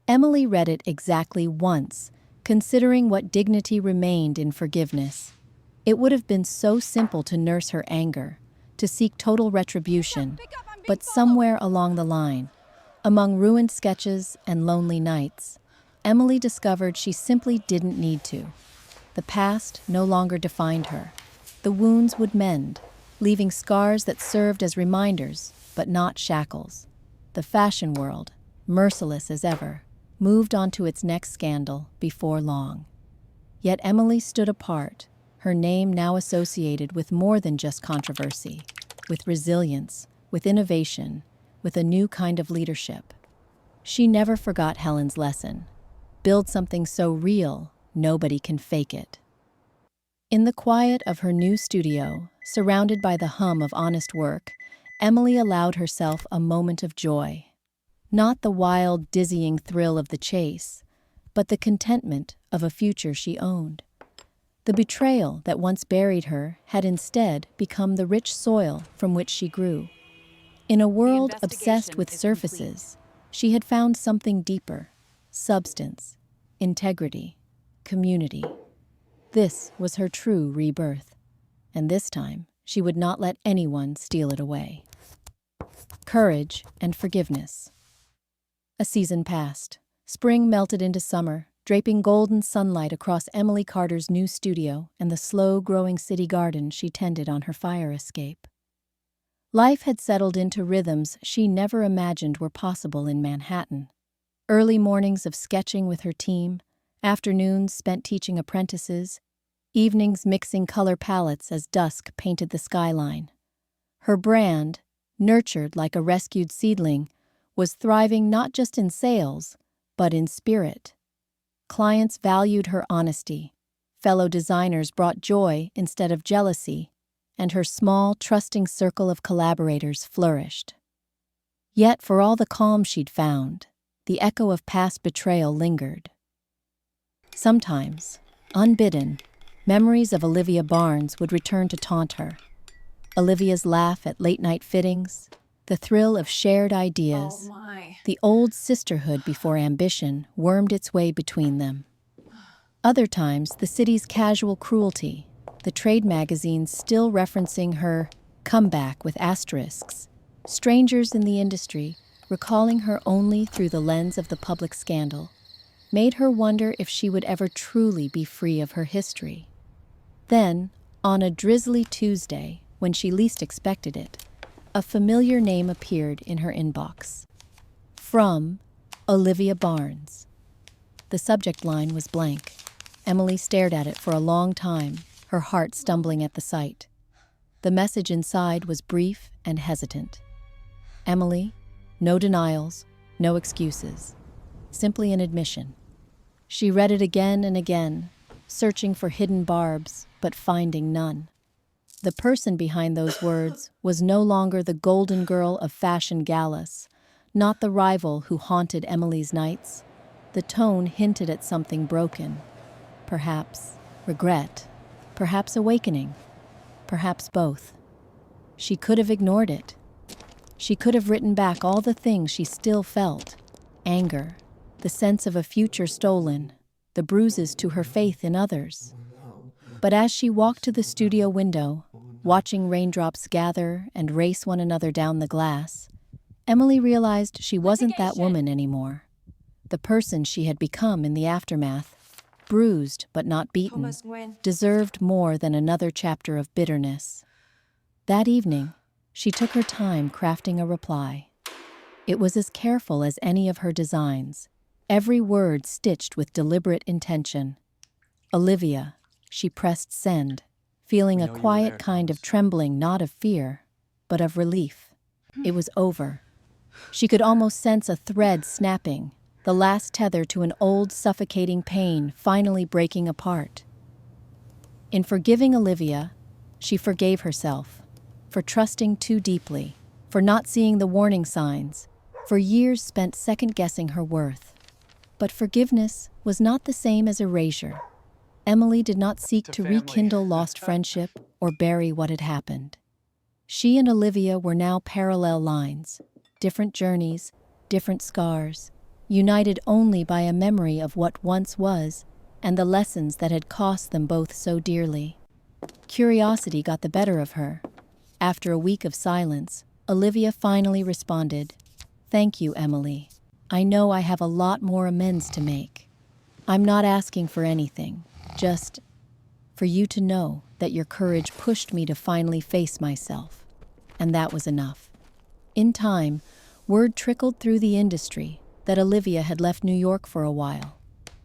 Emily read it exactly once, considering what dignity remained in forgiveness. It would have been so simple to nurse her anger, to seek total retribution, but somewhere along the line, among ruined sketches and lonely nights, Emily discovered she simply didn't need to. The past no longer defined her. The wounds would mend, leaving scars that served as reminders, but not shackles. The fashion world, merciless as ever, moved on to its next scandal before long. Yet Emily stood apart, her name now associated with more than just controversy, with resilience, with innovation, with a new kind of leadership. She never forgot Helen's lesson. Build something so real, nobody can fake it. In the quiet of her new studio, surrounded by the hum of honest work, Emily allowed herself a moment of joy. Not the wild, dizzying thrill of the chase, but the contentment of a future she owned. The betrayal that once buried her had instead become the rich soil from which she grew. In a world obsessed with surfaces, she had found something deeper: substance, integrity, community. This was her true rebirth, and this time she would not let anyone steal it away. Courage and forgiveness. A season passed. Spring melted into summer, draping golden sunlight across Emily Carter's new studio and the slow-growing city garden she tended on her fire escape. Life had settled into rhythms she never imagined were possible in Manhattan. Early mornings of sketching with her team, afternoons spent teaching apprentices, evenings mixing color palettes as dusk painted the skyline. Her brand, nurtured like a rescued seedling, was thriving not just in sales, but in spirit. Clients valued her honesty, Fellow designers brought joy instead of jealousy, and her small, trusting circle of collaborators flourished. Yet, for all the calm she'd found, the echo of past betrayal lingered. Sometimes, unbidden, memories of Olivia Barnes would return to taunt her. Olivia's laugh at late-night fittings, the thrill of shared ideas, the old sisterhood before ambition wormed its way between them. Other times, the city's casual cruelty, the trade magazines still referencing her comeback with asterisks, strangers in the industry recalling her only through the lens of the public scandal, made her wonder if she would ever truly be free of her history. Then, on a drizzly Tuesday, when she least expected it, a familiar name appeared in her inbox. From Olivia Barnes. The subject line was blank. Emily stared at it for a long time, her heart stumbling at the sight. The message inside was brief and hesitant. Emily, no denials, no excuses. Simply an admission. She read it again and again, searching for hidden barbs, but finding none. The person behind those words was no longer the golden girl of fashion galas, not the rival who haunted Emily's nights. The tone hinted at something broken. Perhaps regret, perhaps awakening, perhaps both. She could have ignored it. She could have written back all the things she still felt: anger, the sense of a future stolen, the bruises to her faith in others. But as she walked to the studio window, watching raindrops gather and race one another down the glass, Emily realized she wasn't that woman anymore. The person she had become in the aftermath, bruised but not beaten, deserved more than another chapter of bitterness. That evening, she took her time crafting a reply. It was as careful as any of her designs, every word stitched with deliberate intention. Olivia, she pressed send, feeling a quiet kind of trembling, not of fear, but of relief. It was over. She could almost sense a thread snapping, the last tether to an old, suffocating pain finally breaking apart. In forgiving Olivia, she forgave herself, for trusting too deeply, for not seeing the warning signs, for years spent second-guessing her worth. But forgiveness was not the same as erasure. Emily did not seek to rekindle lost friendship or bury what had happened. She and Olivia were now parallel lines, different journeys, different scars, united only by a memory of what once was and the lessons that had cost them both so dearly. Curiosity got the better of her. After a week of silence, Olivia finally responded, "Thank you, Emily. I know I have a lot more amends to make. I'm not asking for anything, just for you to know that your courage pushed me to finally face myself. And that was enough." In time, word trickled through the industry that Olivia had left New York for a while.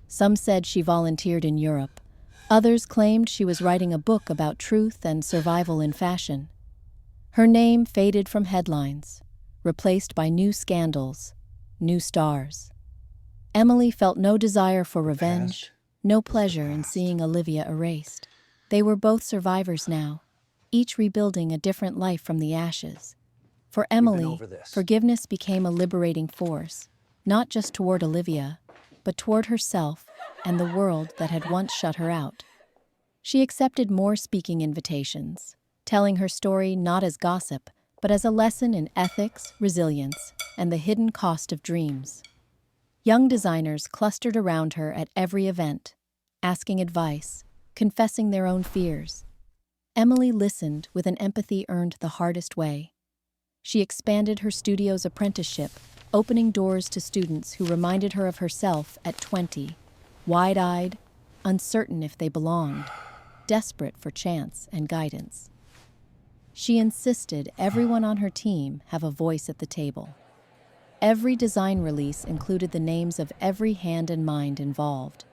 Some said she volunteered in Europe. Others claimed she was writing a book about truth and survival in fashion. Her name faded from headlines, replaced by new scandals, new stars. Emily felt no desire for revenge, no pleasure in seeing Olivia erased. They were both survivors now, each rebuilding a different life from the ashes. For Emily, forgiveness became a liberating force, not just toward Olivia, but toward herself and the world that had once shut her out. She accepted more speaking invitations, telling her story not as gossip, but as a lesson in ethics, resilience, and the hidden cost of dreams. Young designers clustered around her at every event, asking advice, confessing their own fears. Emily listened with an empathy earned the hardest way. She expanded her studio's apprenticeship, opening doors to students who reminded her of herself at 20, wide-eyed, uncertain if they belonged, desperate for chance and guidance. She insisted everyone on her team have a voice at the table. Every design release included the names of every hand and mind involved.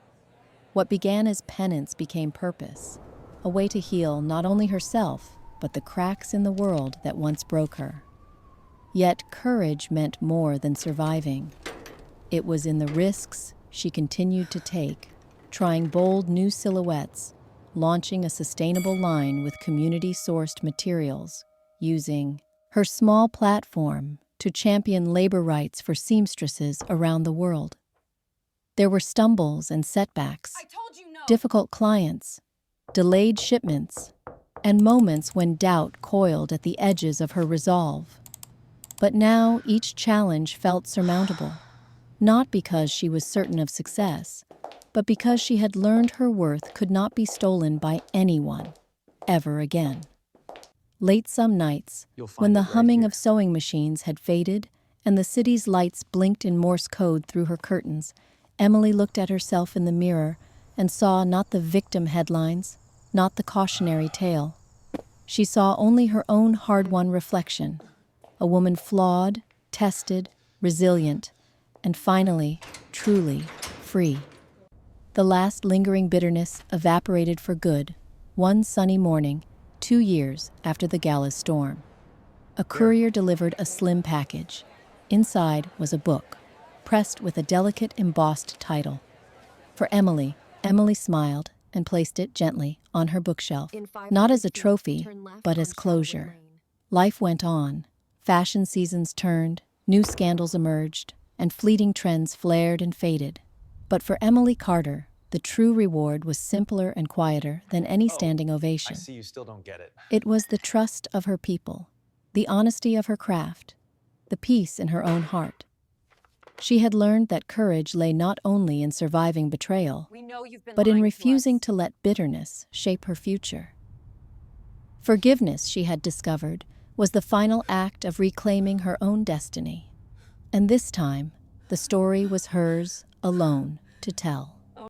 What began as penance became purpose, a way to heal not only herself, but the cracks in the world that once broke her. Yet courage meant more than surviving. It was in the risks she continued to take, trying bold new silhouettes, launching a sustainable line with community-sourced materials, using her small platform to champion labor rights for seamstresses around the world. There were stumbles and setbacks, difficult clients, delayed shipments, and moments when doubt coiled at the edges of her resolve. But now each challenge felt surmountable, not because she was certain of success, but because she had learned her worth could not be stolen by anyone, ever again. Late some nights, when the humming of sewing machines had faded and the city's lights blinked in Morse code through her curtains, Emily looked at herself in the mirror and saw not the victim headlines, not the cautionary tale. She saw only her own hard-won reflection, a woman flawed, tested, resilient, and finally, truly free. The last lingering bitterness evaporated for good, one sunny morning, 2 years after the gala's storm. A courier delivered a slim package. Inside was a book, pressed with a delicate embossed title. For Emily, Emily smiled and placed it gently on her bookshelf, not as a trophy, but as closure. Life went on. Fashion seasons turned, new scandals emerged, and fleeting trends flared and faded. But for Emily Carter, the true reward was simpler and quieter than any standing ovation. I see you still don't get it. It was the trust of her people, the honesty of her craft, the peace in her own heart. She had learned that courage lay not only in surviving betrayal, but in refusing to let bitterness shape her future. Forgiveness, she had discovered, was the final act of reclaiming her own destiny. And this time, the story was hers alone to tell.